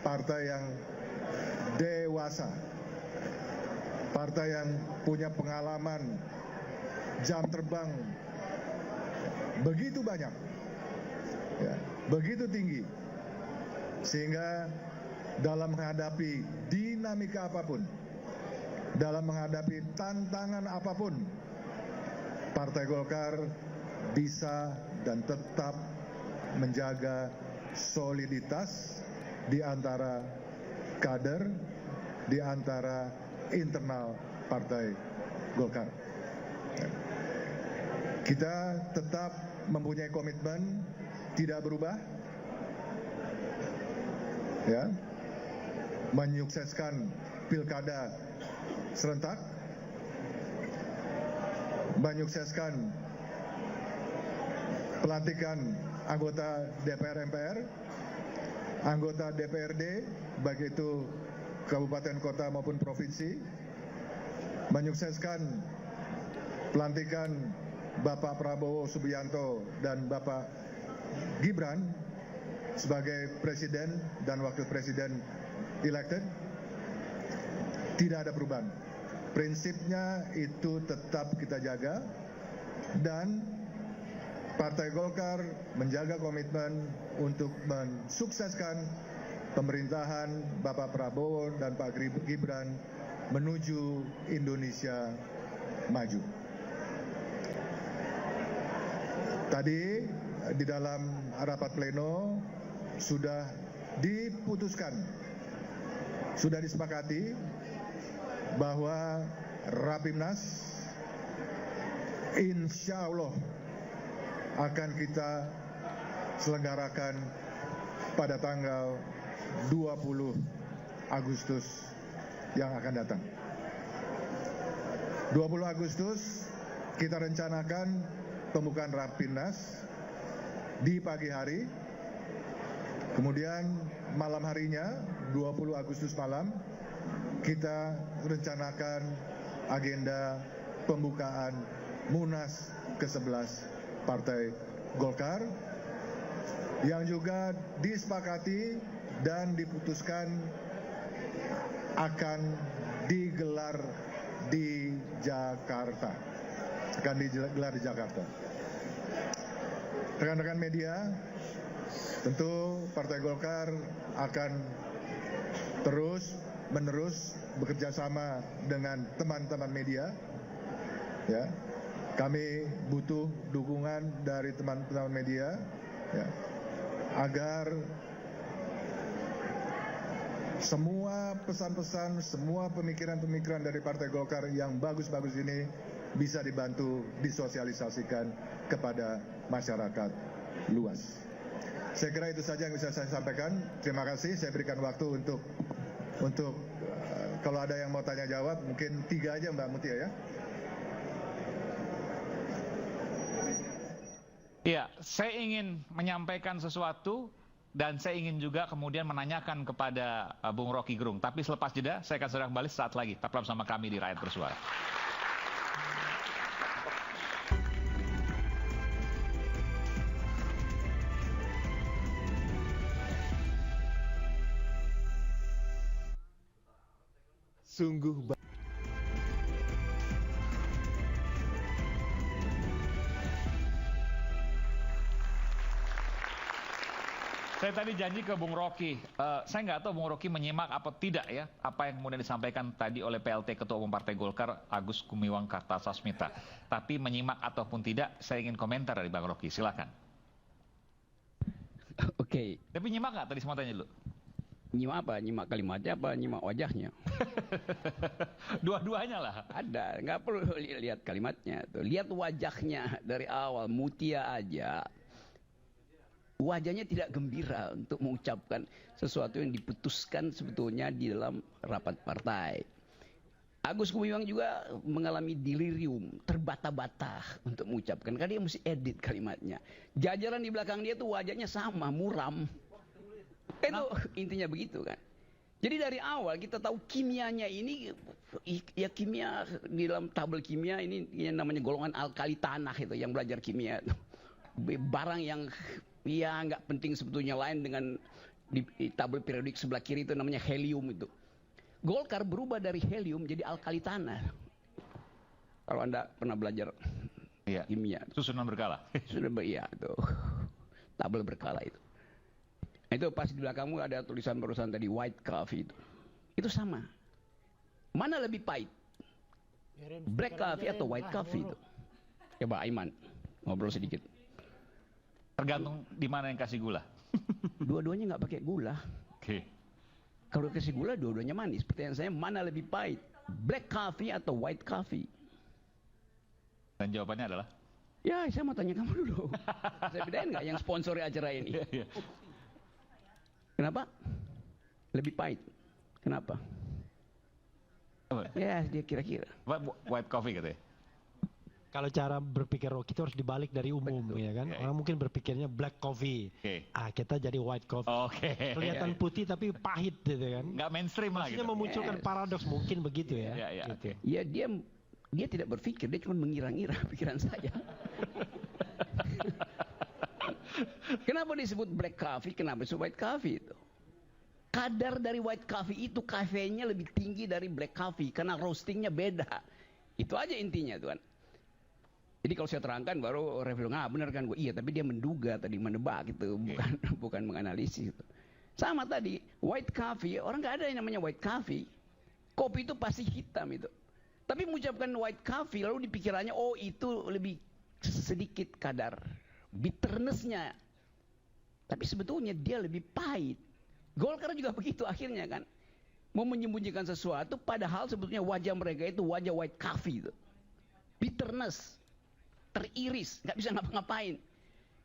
partai yang dewasa, partai yang punya pengalaman jam terbang begitu banyak, ya, begitu tinggi, sehingga dalam menghadapi dinamika apapun, dalam menghadapi tantangan apapun, Partai Golkar bisa dan tetap menjaga soliditas di antara kader, di antara internal Partai Golkar. Kita tetap mempunyai komitmen tidak berubah, ya, menyukseskan pilkada serentak, menyukseskan pelantikan anggota DPR MPR, anggota DPRD, baik itu kabupaten, kota maupun provinsi, menyukseskan pelantikan Bapak Prabowo Subianto dan Bapak Gibran sebagai presiden dan wakil presiden elected. Tidak ada perubahan. Prinsipnya itu tetap kita jaga, dan Partai Golkar menjaga komitmen untuk mensukseskan pemerintahan Bapak Prabowo dan Pak Gibran menuju Indonesia maju. Tadi di dalam rapat pleno sudah diputuskan, sudah disepakati bahwa Rapimnas insya Allah akan kita selenggarakan pada tanggal 20 Agustus yang akan datang. 20 Agustus kita rencanakan pembukaan Rapimnas di pagi hari, kemudian malam harinya 20 Agustus malam kita rencanakan agenda pembukaan Munas ke-11 Partai Golkar yang juga disepakati dan diputuskan akan digelar di Jakarta. Akan digelar di Jakarta. Rekan-rekan media, tentu Partai Golkar akan terus-menerus bekerja sama dengan teman-teman media. Ya, kami butuh dukungan dari teman-teman media, ya, agar semua pesan-pesan, semua pemikiran-pemikiran dari Partai Golkar yang bagus-bagus ini bisa dibantu disosialisasikan kepada masyarakat luas. Saya kira itu saja yang bisa saya sampaikan. Terima kasih. Saya berikan waktu untuk kalau ada yang mau tanya jawab, mungkin 3 aja Mbak Mutia ya. Iya, saya ingin menyampaikan sesuatu dan saya ingin juga kemudian menanyakan kepada Bung Rocky Gerung. Tapi selepas jeda, saya akan segera kembali saat lagi. Tetaplah bersama kami di Rakyat Bersuara. Sungguh saya tadi janji ke Bung Rocky, saya nggak tahu Bung Rocky menyimak apa tidak ya, apa yang kemudian disampaikan tadi oleh PLT Ketua Umum Partai Golkar Agus Gumiwang Kartasasmita. Tapi menyimak ataupun tidak, saya ingin komentar dari Bang Rocky, silakan. Oke. Tapi nyimak nggak tadi semua tanya dulu? Nyimak apa? Nyimak kalimatnya apa? Nyimak wajahnya? Dua-duanya lah. Ada, nggak perlu lihat kalimatnya. Tuh. Lihat wajahnya dari awal. Mutia aja. Wajahnya tidak gembira untuk mengucapkan sesuatu yang diputuskan sebetulnya di dalam rapat partai. Agus Gumiwang juga mengalami delirium, terbata-bata untuk mengucapkan. Karena dia mesti edit kalimatnya. Jajaran di belakang dia tuh wajahnya sama, muram. Itu intinya begitu kan. Jadi dari awal kita tahu kimianya ini, ya kimia di dalam tabel kimia ini yang namanya golongan alkali tanah itu yang belajar kimia itu. Barang yang ya nggak penting sebetulnya lain dengan di tabel periodik sebelah kiri itu namanya helium itu. Golkar berubah dari helium jadi alkali tanah. Kalau Anda pernah belajar kimia. Susunan berkala. Iya itu. Tabel berkala itu. Itu pas di belakangmu ada tulisan barusan tadi white coffee itu. Itu sama. Mana lebih pahit? Black coffee atau white coffee itu? Coba Aiman ngobrol sedikit. Tergantung di mana yang kasih gula. Dua-duanya nggak pakai gula. Oke. Kalau kasih gula dua-duanya manis. Pertanyaan saya mana lebih pahit? Black coffee atau white coffee? Dan jawabannya adalah? Ya saya mau tanya kamu dulu. Saya bedain nggak yang sponsori acara ini? Kenapa? Lebih pahit. Kenapa? Ya dia kira-kira. White coffee katanya. Kalau cara berpikir Rocky itu harus dibalik dari umum. Betul, ya kan. Orang mungkin berpikirnya black coffee. Kita jadi white coffee. Kelihatan putih tapi pahit gitu kan. Nggak mainstream lah gitu. Maksudnya memunculkan paradoks mungkin begitu ya. Gitu. Ya dia tidak berpikir, dia cuma mengira-ngira pikiran saya. Kenapa disebut black coffee? Kenapa disebut white coffee itu? Kadar dari white coffee itu kafeinnya lebih tinggi dari black coffee karena roastingnya beda. Itu aja intinya tuan. Jadi kalau saya terangkan baru review benar kan gue iya tapi dia menduga tadi menebak gitu bukan menganalisis itu. Sama tadi white coffee orang nggak ada yang namanya white coffee. Kopi itu pasti hitam itu. Tapi mengucapkan white coffee lalu dipikirannya oh itu lebih sedikit kadar bitterness-nya. Tapi sebetulnya dia lebih pahit. Golkar juga begitu akhirnya kan. Mau menyembunyikan sesuatu padahal sebetulnya wajah mereka itu wajah white coffee itu. Bitterness. Teriris, nggak bisa ngapa-ngapain.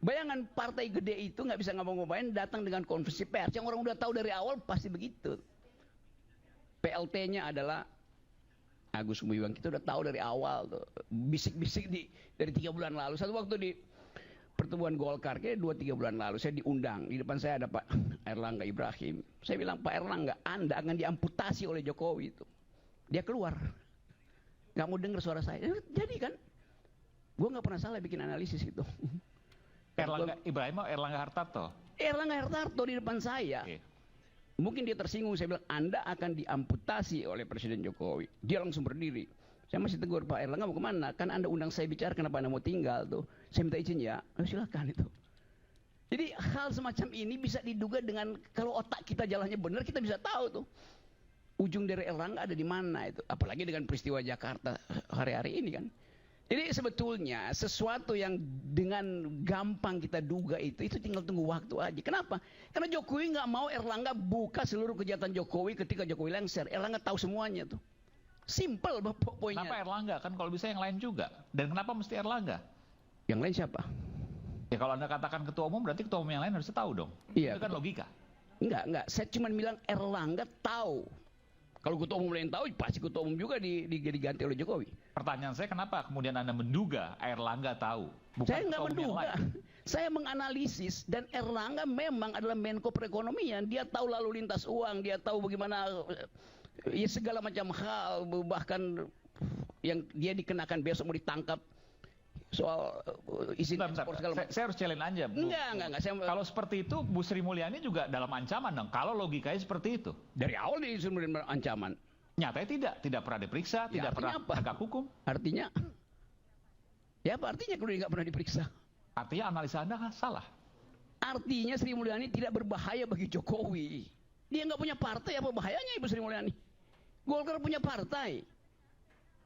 Bayangan partai gede itu nggak bisa ngapa-ngapain datang dengan konferensi pers. Yang orang udah tahu dari awal pasti begitu. PLT-nya adalah Agus Gumiwang, kita udah tahu dari awal tuh. Bisik-bisik dari 3 bulan lalu. Satu waktu di pertemuan Golkar, kayak 2-3 bulan lalu, saya diundang. Di depan saya ada Pak Erlangga Ibrahim. Saya bilang, Pak Erlangga, Anda akan diamputasi oleh Jokowi itu. Dia keluar. Nggak mau dengar suara saya. Jadi kan, gue nggak pernah salah bikin analisis itu. Erlangga Ibrahim atau Erlangga Hartarto? Erlangga Hartarto di depan saya. Mungkin dia tersinggung, saya bilang, Anda akan diamputasi oleh Presiden Jokowi. Dia langsung berdiri. Saya masih tegur, Pak Erlangga mau kemana? Kan Anda undang saya bicara, kenapa Anda mau tinggal tuh? Saya minta izin ya, silakan itu. Jadi hal semacam ini bisa diduga dengan, kalau otak kita jalannya benar, kita bisa tahu tuh. Ujung dari Erlangga ada di mana itu. Apalagi dengan peristiwa Jakarta hari-hari ini kan. Jadi sebetulnya sesuatu yang dengan gampang kita duga itu tinggal tunggu waktu aja. Kenapa? Karena Jokowi nggak mau Erlangga buka seluruh kejahatan Jokowi ketika Jokowi lengser. Erlangga tahu semuanya tuh. Simple poinnya. Kenapa Erlangga? Kan kalau bisa yang lain juga. Dan kenapa mesti Erlangga? Yang lain siapa? Ya kalau Anda katakan ketua umum berarti ketua umum yang lain harus tahu dong. Iya. Itu kan logika. Enggak. Saya cuma bilang Erlangga tahu. Kalau ketua umum lain tahu, pasti ketua umum juga diganti oleh Jokowi. Pertanyaan saya kenapa kemudian Anda menduga Erlangga tahu? Bukan saya nggak menduga. Saya menganalisis dan Erlangga memang adalah Menko Perekonomian. Dia tahu lalu lintas uang, dia tahu bagaimana ya segala macam hal, bahkan yang dia dikenakan besok mau ditangkap soal izin ekspor segala macam. Saya harus challenge aja. Enggak. Kalau seperti itu, Bu Sri Mulyani juga dalam ancaman dong. Kalau logikanya seperti itu. Dari awal dia Sri Mulyani ancaman. Nyatanya tidak pernah diperiksa, tidak pernah tegak hukum. Artinya? Ya apa artinya kalau dia nggak pernah diperiksa? Artinya analisa Anda salah. Artinya Sri Mulyani tidak berbahaya bagi Jokowi. Dia nggak punya partai, apa bahayanya Ibu Sri Mulyani? Golkar punya partai.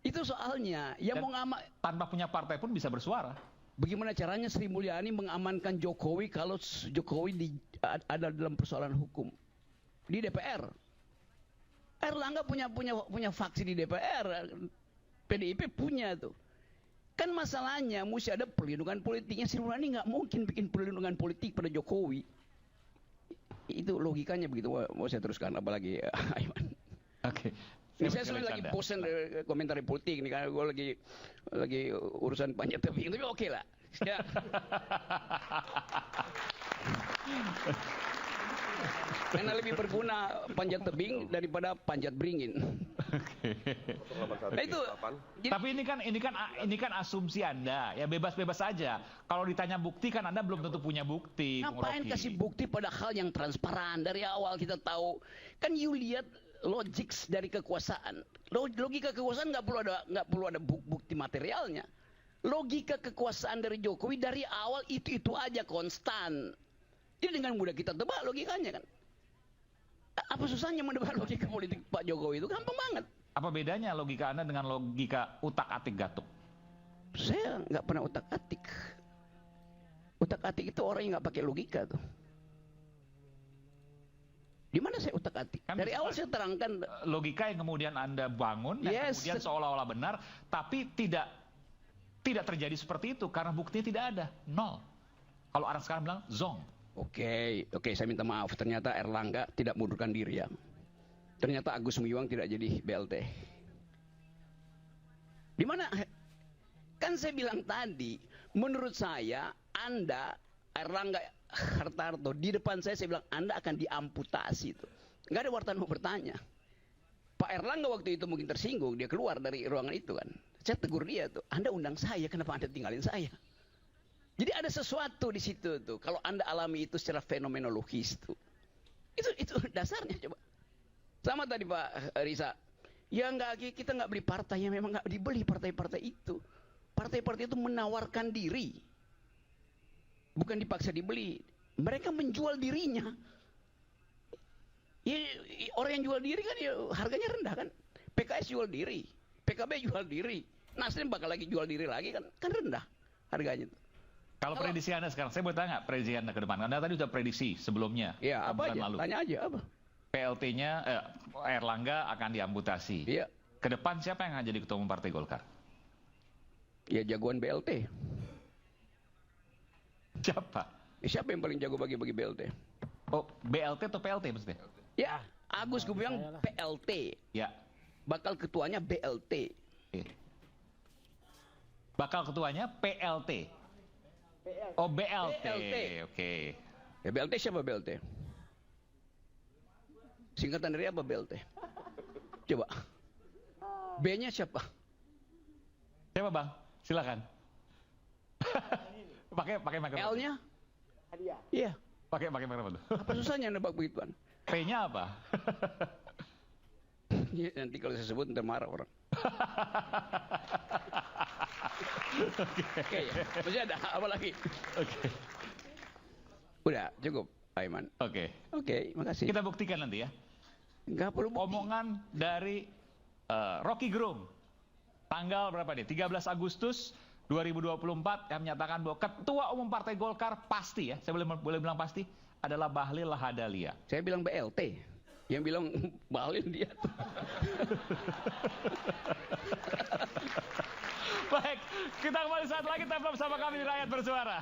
Itu soalnya yang mau tanpa punya partai pun bisa bersuara. Bagaimana caranya Sri Mulyani mengamankan Jokowi kalau Jokowi ada dalam persoalan hukum? di DPR. Erlangga punya faksi di DPR. PDIP punya tuh. Kan masalahnya mesti ada perlindungan politiknya. Sri Mulyani nggak mungkin bikin perlindungan politik pada Jokowi. Itu logikanya begitu. Mau saya teruskan apalagi Aiman. Oke. Ini saya sebenarnya lagi bosan komentar politik ini karena gue lagi urusan panjat tebing, tapi oke lah. Ya. Karena lebih berguna panjat tebing daripada panjat beringin. Nah itu. Tapi ini kan asumsi Anda, ya bebas-bebas saja. Kalau ditanya bukti kan Anda belum tentu punya bukti. Ngapain kasih bukti pada hal yang transparan dari awal kita tahu? Kan you lihat logik dari kekuasaan. Logika kekuasaan nggak perlu ada bukti materialnya. Logika kekuasaan dari Jokowi dari awal itu aja konstan. Jadi dengan mudah kita tebak logikanya kan. Apa susahnya menebak logika politik Pak Jokowi itu gampang banget. Apa bedanya logika Anda dengan logika utak-atik Gatuk? Saya nggak pernah utak-atik. Utak-atik itu orang yang nggak pakai logika tuh. Di mana saya utak-atik? Kan dari awal saya terangkan logika yang kemudian Anda bangun dan kemudian seolah-olah benar, tapi tidak terjadi seperti itu karena buktinya tidak ada, nol. Kalau orang sekarang bilang zong. Oke, saya minta maaf. Ternyata Erlangga tidak mundurkan diri ya. Ternyata Agus Gumiwang tidak jadi BLT. Di mana? Kan saya bilang tadi, menurut saya Anda Erlangga Hartarto di depan saya bilang Anda akan diamputasi itu. Nggak ada wartawan mau bertanya. Pak Erlangga waktu itu mungkin tersinggung, dia keluar dari ruangan itu kan. Saya tegur dia tuh, Anda undang saya, kenapa Anda tinggalin saya? Jadi ada sesuatu di situ tuh. Kalau Anda alami itu secara fenomenologis tuh. Itu dasarnya coba. Sama tadi Pak Riza. Ya kita nggak beli partai, yang memang nggak dibeli partai-partai itu. Partai-partai itu menawarkan diri. Bukan dipaksa dibeli. Mereka menjual dirinya. Ya, orang yang jual diri kan ya harganya rendah kan. PKS jual diri, PKB jual diri, Nasdem bakal lagi jual diri lagi kan rendah harganya. Kalau prediksi Anda sekarang, saya mau tanya prediksi Anda ke depan. Anda tadi sudah prediksi sebelumnya. Ya apa aja? Lalu. Tanya aja apa? PLT-nya Erlangga akan diamputasi. Iya. Ke depan siapa yang akan jadi ketua umum Partai Golkar? Ya jagoan BLT. Siapa? Siapa yang paling jago bagi BLT? Oh, BLT atau PLT maksudnya? Ya, Agus Gumiwang PLT. Ya. Bakal ketuanya BLT. Bakal ketuanya PLT. Oh, BLT. Oke. Ya BLT siapa BLT? Singkatan dari apa BLT? Coba. B-nya siapa? Siapa Bang? Silakan. pakai mikrofon. L-nya? Iya. Pakai mikrofon. Apa susahnya nebak begituan? P-nya apa? Ya, nanti kalau saya sebut ntar marah orang. Oke, ya. Masih ada apa lagi? Oke. Udah cukup, Aiman. Oke, makasih. Kita buktikan nanti ya. Nggak perlu bukti. Omongan dari Rocky Gerung. Tanggal berapa nih? 13 Agustus 2024 yang menyatakan bahwa Ketua Umum Partai Golkar pasti ya, saya boleh bilang pasti adalah Bahlil Lahadalia. Saya bilang BLT. Yang bilang Bahlil dia. Baik, kita kembali saat lagi tetap bersama kami di Rakyat Bersuara.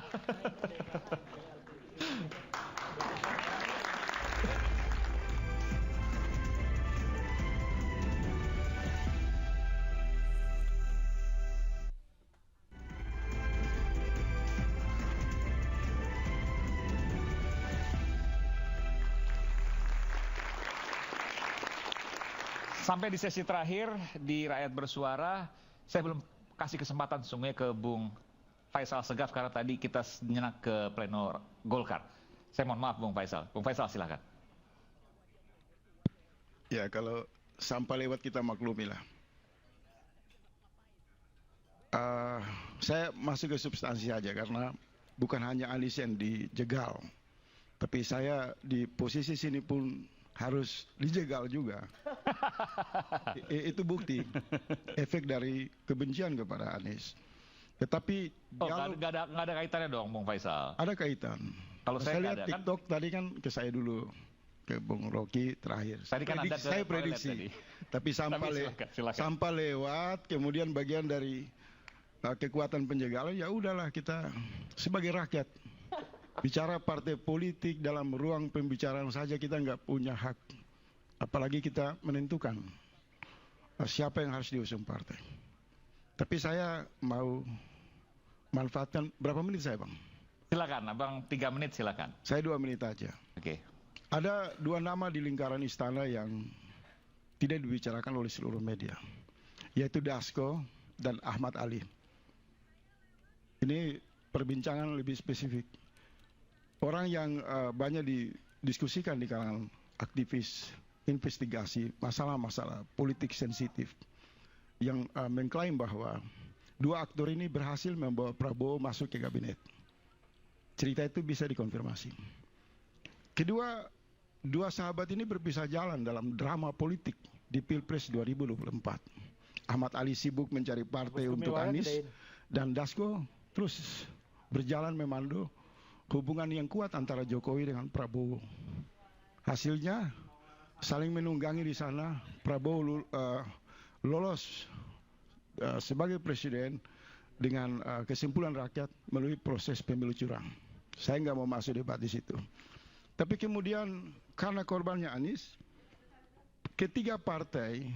Sampai di sesi terakhir di Rakyat Bersuara, saya belum kasih kesempatan sungguhnya ke Bung Faisal Segaf karena tadi kita nyenak ke pleno Golkar. Saya mohon maaf Bung Faisal. Bung Faisal silakan. Ya kalau sampai lewat kita maklumi lah. Saya masuk ke substansi saja karena bukan hanya Anies yang dijegal, tapi saya di posisi sini pun harus dijegal juga. Itu bukti efek dari kebencian kepada Anies. Tetapi nggak ada kaitannya dong, Bung Faisal. Ada kaitan. Kalau saya lihat ada, TikTok kan? Tadi kan ke saya dulu. ke Bung Rocky terakhir. Tadi kan Anda saya prediksi, tapi sampah lewat, kemudian bagian dari kekuatan penjagalan, ya udahlah kita sebagai rakyat bicara partai politik dalam ruang pembicaraan saja kita nggak punya hak, apalagi kita menentukan siapa yang harus diusung partai. Tapi saya mau manfaatkan berapa menit saya, Bang? Silakan, Abang 3 menit silakan. Saya 2 menit aja. Oke. Ada 2 nama di lingkaran istana yang tidak dibicarakan oleh seluruh media, yaitu Dasko dan Ahmad Ali. Ini perbincangan lebih spesifik. Orang yang banyak didiskusikan di kalangan aktivis investigasi masalah-masalah politik sensitif yang mengklaim bahwa 2 aktor ini berhasil membawa Prabowo masuk ke kabinet. Cerita itu bisa dikonfirmasi. Kedua, 2 sahabat ini berpisah jalan dalam drama politik di Pilpres 2024. Ahmad Ali sibuk mencari partai untuk Anies, dan Dasko terus berjalan memandu hubungan yang kuat antara Jokowi dengan Prabowo. Hasilnya saling menunggangi di sana. Prabowo lolos sebagai presiden dengan kesimpulan rakyat melalui proses pemilu curang. Saya nggak mau masuk debat di situ. Tapi kemudian karena korbannya Anies, ketiga partai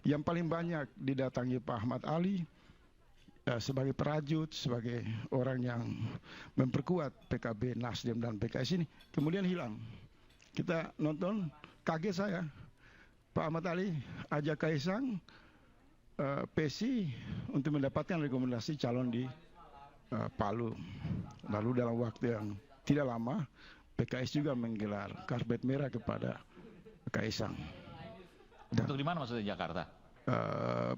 yang paling banyak didatangi Pak Ahmad Ali sebagai perajut, sebagai orang yang memperkuat PKB, Nasdem dan PKS ini kemudian hilang. Kita nonton, kaget saya, Pak Ahmad Ali ajak Kaisang, PSI untuk mendapatkan rekomendasi calon di Palu. Lalu dalam waktu yang tidak lama, PKS juga menggelar karpet merah kepada Kaisang. Untuk di mana maksudnya Jakarta?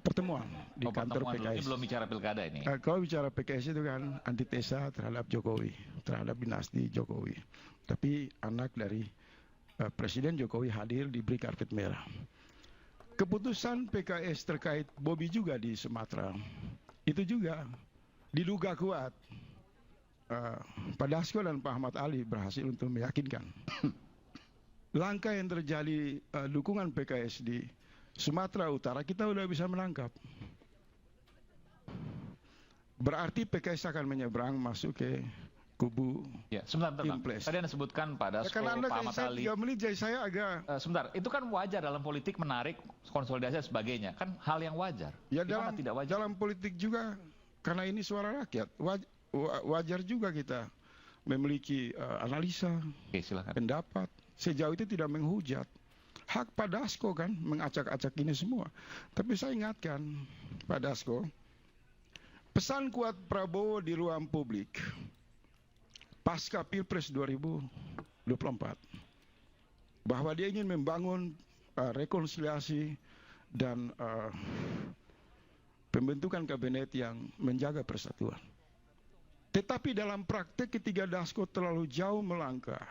Pertemuan di kantor PKS. Ini belum bicara pilkada ini. Kalau bicara PKS itu kan antitesa terhadap Jokowi, terhadap dinasti Jokowi. Tapi anak dari Presiden Jokowi hadir diberi karpet merah. Keputusan PKS terkait Bobi juga di Sumatera itu juga diduga kuat. Pak Dasko dan Pak Ahmad Ali berhasil untuk meyakinkan. Langkah yang terjadi dukungan PKS di Sumatera Utara kita sudah bisa menangkap. Berarti PKS akan menyeberang masuk ke kubu sebentar. Tadi Anda sebutkan Pak Dasko, Pak Ahmad Ali. 3 menit jadi saya agak sebentar, itu kan wajar dalam politik menarik konsolidasi dan sebagainya, kan hal yang wajar. Ya tidak wajar? Dalam politik juga, karena ini suara rakyat, wajar juga kita memiliki analisa, pendapat. Sejauh itu tidak menghujat. Hak Pak Dasko kan mengacak-acak ini semua. Tapi saya ingatkan Pak Dasko, pesan kuat Prabowo di ruang publik pasca Pilpres 2024 bahwa dia ingin membangun rekonsiliasi dan pembentukan kabinet yang menjaga persatuan. Tetapi dalam praktek ketiga Dasko terlalu jauh melangkah,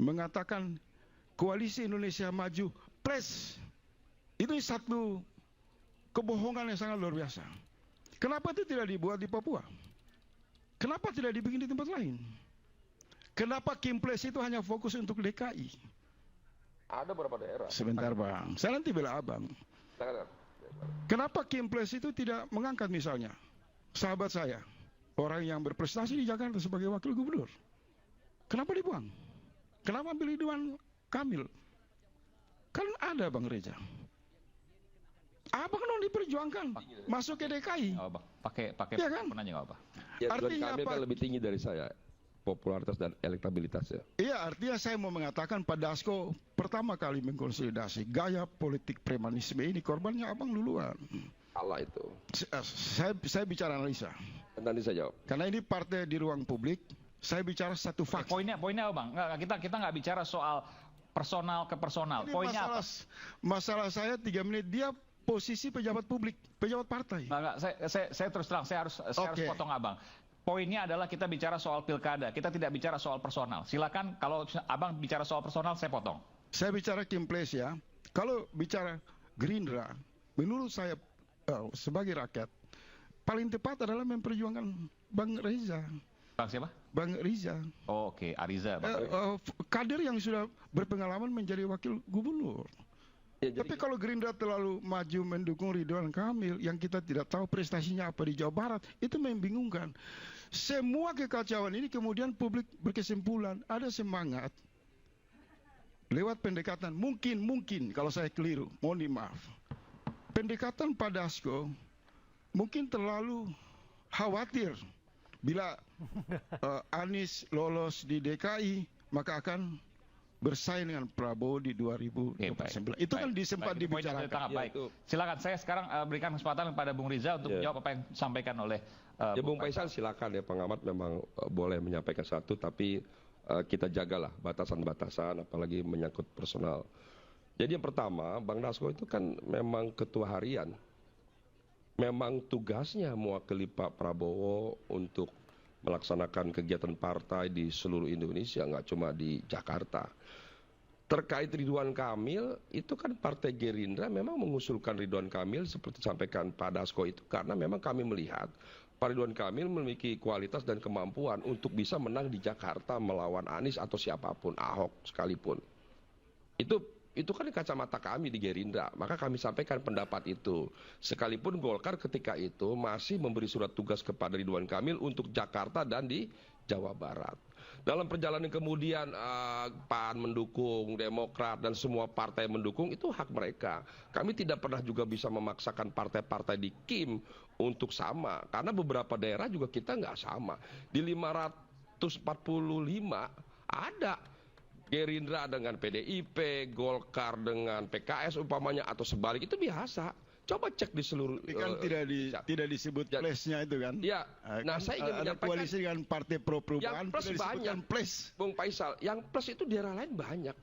mengatakan Koalisi Indonesia Maju plus. Itu satu kebohongan yang sangat luar biasa. Kenapa itu tidak dibuat di Papua? Kenapa tidak dibikin di tempat lain? Kenapa Kimples itu hanya fokus untuk DKI? Ada beberapa daerah. Sebentar Bang, saya nanti bela Abang. Kenapa Kimples itu tidak mengangkat misalnya sahabat saya, orang yang berprestasi di Jakarta sebagai wakil gubernur? Kenapa dibuang? Kenapa ambil Ridwan Kamil? Kan ada Bang Reza. Abang dong diperjuangkan masuk ke DKI. Pakai ya kan? penanya nggak apa? Ya, artinya Kamil kan lebih tinggi dari saya popularitas dan elektabilitasnya. Iya, artinya saya mau mengatakan Pak Dasko pertama kali mengkonsolidasi gaya politik premanisme ini, korbannya Abang duluan. Allah itu. Saya bicara analisa. Nanti saya jawab. Karena ini partai di ruang publik, saya bicara satu fakta. Poinnya Bang, kita nggak bicara soal personal ke personal. Ini poinnya masalah saya 3 menit, dia posisi pejabat publik, pejabat partai. Saya terus terang, saya harus potong Abang. Poinnya adalah kita bicara soal pilkada, kita tidak bicara soal personal. Silakan, kalau Abang bicara soal personal, saya potong. Saya bicara Kimples ya. Kalau bicara Gerindra, menurut saya sebagai rakyat, paling tepat adalah memperjuangkan Bang Reza. Bang siapa? Bang Riza. Oh, oke, Ariza. Kader yang sudah berpengalaman menjadi wakil gubernur. Tapi kalau Gerindra terlalu maju mendukung Ridwan Kamil yang kita tidak tahu prestasinya apa di Jawa Barat, itu membingungkan. Semua kekacauan ini kemudian publik berkesimpulan ada semangat lewat pendekatan, mungkin kalau saya keliru, mohon maaf. Pendekatan Pak Dasko mungkin terlalu khawatir bila Anies lolos di DKI, maka akan bersaing dengan Prabowo di 2029. Itu kan sempat dibicarakan. Baik. Silakan, saya sekarang berikan kesempatan kepada Bung Riza untuk menjawab apa yang disampaikan oleh Bung Faisal. Silakan ya, pengamat memang boleh menyampaikan satu, tapi kita jagalah batasan-batasan, apalagi menyangkut personal. Jadi yang pertama, Bang Dasko itu kan memang ketua harian. Memang tugasnya mewakili Pak Prabowo untuk melaksanakan kegiatan partai di seluruh Indonesia, nggak cuma di Jakarta. Terkait Ridwan Kamil, itu kan Partai Gerindra memang mengusulkan Ridwan Kamil seperti disampaikan Pak Dasko itu, karena memang kami melihat Pak Ridwan Kamil memiliki kualitas dan kemampuan untuk bisa menang di Jakarta melawan Anies atau siapapun, Ahok sekalipun. Itu kan kacamata kami di Gerindra, maka kami sampaikan pendapat itu. Sekalipun Golkar ketika itu masih memberi surat tugas kepada Ridwan Kamil untuk Jakarta dan di Jawa Barat. Dalam perjalanan kemudian PAN mendukung, Demokrat dan semua partai mendukung, itu hak mereka. Kami tidak pernah juga bisa memaksakan partai-partai di KIM untuk sama, karena beberapa daerah juga kita nggak sama. Di 545 ada Gerindra dengan PDIP, Golkar dengan PKS umpamanya, atau sebalik, itu biasa. Coba cek di seluruh. Ini kan tidak disebut plus-nya itu kan? Ya. Nah, saya ingin ada menyampaikan koalisi dengan partai pro perubahan. Yang plus banyak. Plus. Bung Faisal, yang plus itu daerah lain banyak.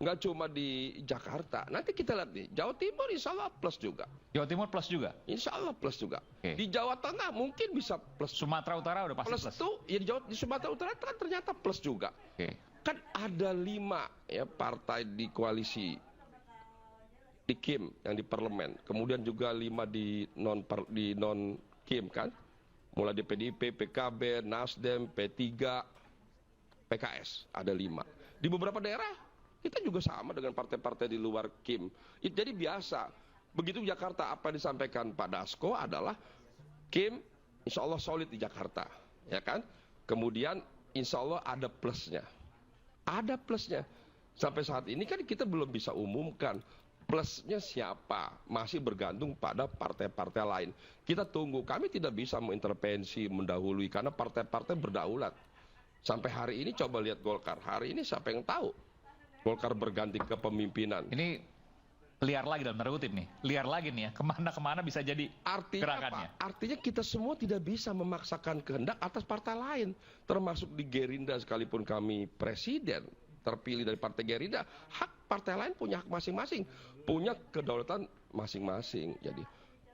Nggak cuma di Jakarta. Nanti kita lihat nih, Jawa Timur insya Allah plus juga. Jawa Timur plus juga? Insya Allah plus juga. Di Jawa Tengah mungkin bisa plus. Sumatera Utara udah pasti plus. Plus itu, ya di Sumatera Utara kan ternyata plus juga. Kan ada 5 ya partai di koalisi di KIM yang di parlemen, kemudian juga 5 di non KIM kan, mulai di PDIP, PKB, Nasdem, P3, PKS, ada 5. Di beberapa daerah kita juga sama dengan partai-partai di luar KIM. Jadi biasa. Begitu Jakarta, apa yang disampaikan Pak Dasko adalah KIM insya Allah solid di Jakarta, ya kan? Kemudian insya Allah ada plusnya. Ada plusnya. Sampai saat ini kan kita belum bisa umumkan plusnya siapa, masih bergantung pada partai-partai lain. Kita tunggu, kami tidak bisa mengintervensi, mendahului, karena partai-partai berdaulat. Sampai hari ini coba lihat Golkar, hari ini siapa yang tahu Golkar berganti ke pemimpinan. Ini liar lagi dalam tanda kutip nih, liar lagi nih ya, kemana-kemana bisa jadi gerakannya. Artinya kita semua tidak bisa memaksakan kehendak atas partai lain, termasuk di Gerindra sekalipun kami presiden terpilih dari Partai Gerindra, hak partai lain punya hak masing-masing, punya kedaulatan masing-masing. Jadi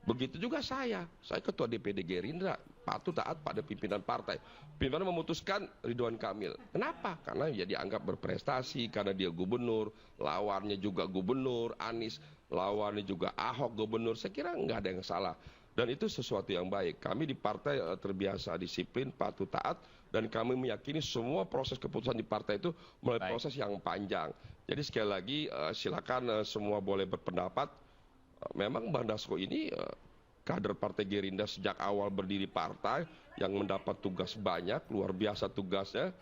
begitu juga saya ketua DPD Gerindra, patuh taat pada pimpinan partai. Pimpinan memutuskan Ridwan Kamil. Kenapa? Karena dia dianggap berprestasi, karena dia gubernur, lawannya juga gubernur, Anies, lawannya juga Ahok gubernur. Saya kira nggak ada yang salah. Dan itu sesuatu yang baik. Kami di partai terbiasa disiplin, patuh taat, dan kami meyakini semua proses keputusan di partai itu melalui proses yang panjang. Jadi sekali lagi silakan semua boleh berpendapat. Memang Bang Dasko ini kader Partai Gerindra sejak awal berdiri partai yang mendapat tugas banyak, luar biasa tugasnya,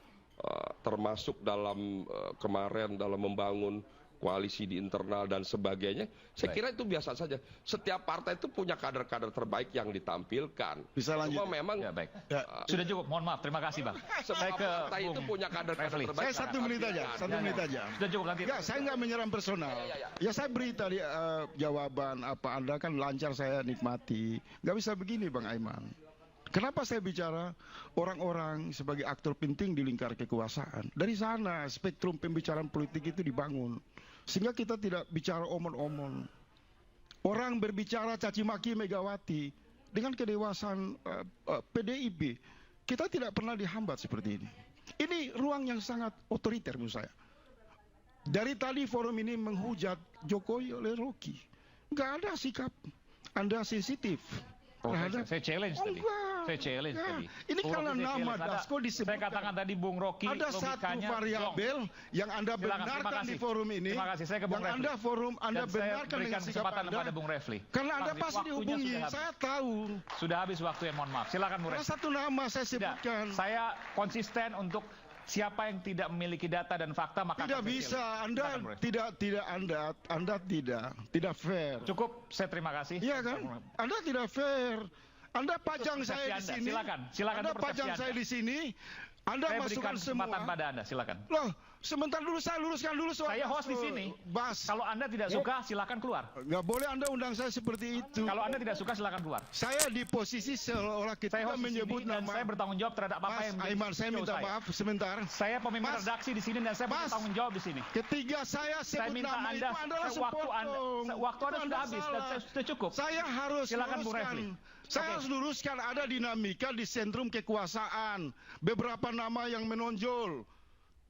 termasuk dalam kemarin dalam membangun koalisi di internal dan sebagainya. Saya kira itu biasa saja. Setiap partai itu punya kader-kader terbaik yang ditampilkan. Bisa lanjut. Cuma memang sudah cukup. Mohon maaf, terima kasih Bang. Semua partai itu punya kader-kader terbaik. Saya 1 menit aja. Sudah cukup nanti. Ya, saya nggak menyerang personal. Ya, saya beri tadi jawaban apa Anda kan lancar, saya nikmati. Nggak bisa begini Bang Aiman. Kenapa saya bicara orang-orang sebagai aktor penting di lingkar kekuasaan? Dari sana spektrum pembicaraan politik itu dibangun. Sehingga kita tidak bicara omon-omon. Orang berbicara caci maki Megawati dengan kedewasaan PDIP. Kita tidak pernah dihambat seperti ini. Ini ruang yang sangat otoriter menurut saya. Dari tadi forum ini menghujat Jokowi oleh Rocky. Nggak ada sikap Anda sensitif. Saya challenge tadi. Enggak. Saya challenge tadi. Ini karena nama Dasko disebutkan. Saya katakan tadi Bung Rocky, ada satu variabel yang Anda benarkan di forum ini. Terima kasih. Saya ke Bung Refli. Anda benarkan dengan sikap Anda. Kepada Bung Refli. Karena Anda pasti dihubungi. Saya tahu. Sudah habis waktu, mohon maaf. Silakan Bung Refli. Ada satu nama saya sebutkan. Saya konsisten untuk siapa yang tidak memiliki data dan fakta maka tidak bisa. Anda tidak fair. Cukup, saya terima kasih. Iya kan? Anda tidak fair. Anda pajang saya di sini. Silakan. Anda pajang saya di sini. Anda saya masukkan semua. Kesempatan pada Anda, silakan. Loh, sebentar dulu saya luruskan dulu soal. Saya host di sini. Bas. Kalau Anda tidak suka, silakan keluar. Nggak boleh Anda undang saya seperti itu. Kalau Anda tidak suka, silakan keluar. Saya di posisi seolah kita menyebut nama. Saya bertanggung jawab terhadap apa yang Aiman, saya minta maaf sebentar. Saya pemimpin redaksi di sini dan saya bertanggung jawab di sini. Ketika saya sebut nama itu adalah waktu Anda sudah habis dan sudah cukup. Saya harus silakan Bung Refli. Saya harus luruskan ada dinamika di sentrum kekuasaan. Beberapa nama yang menonjol.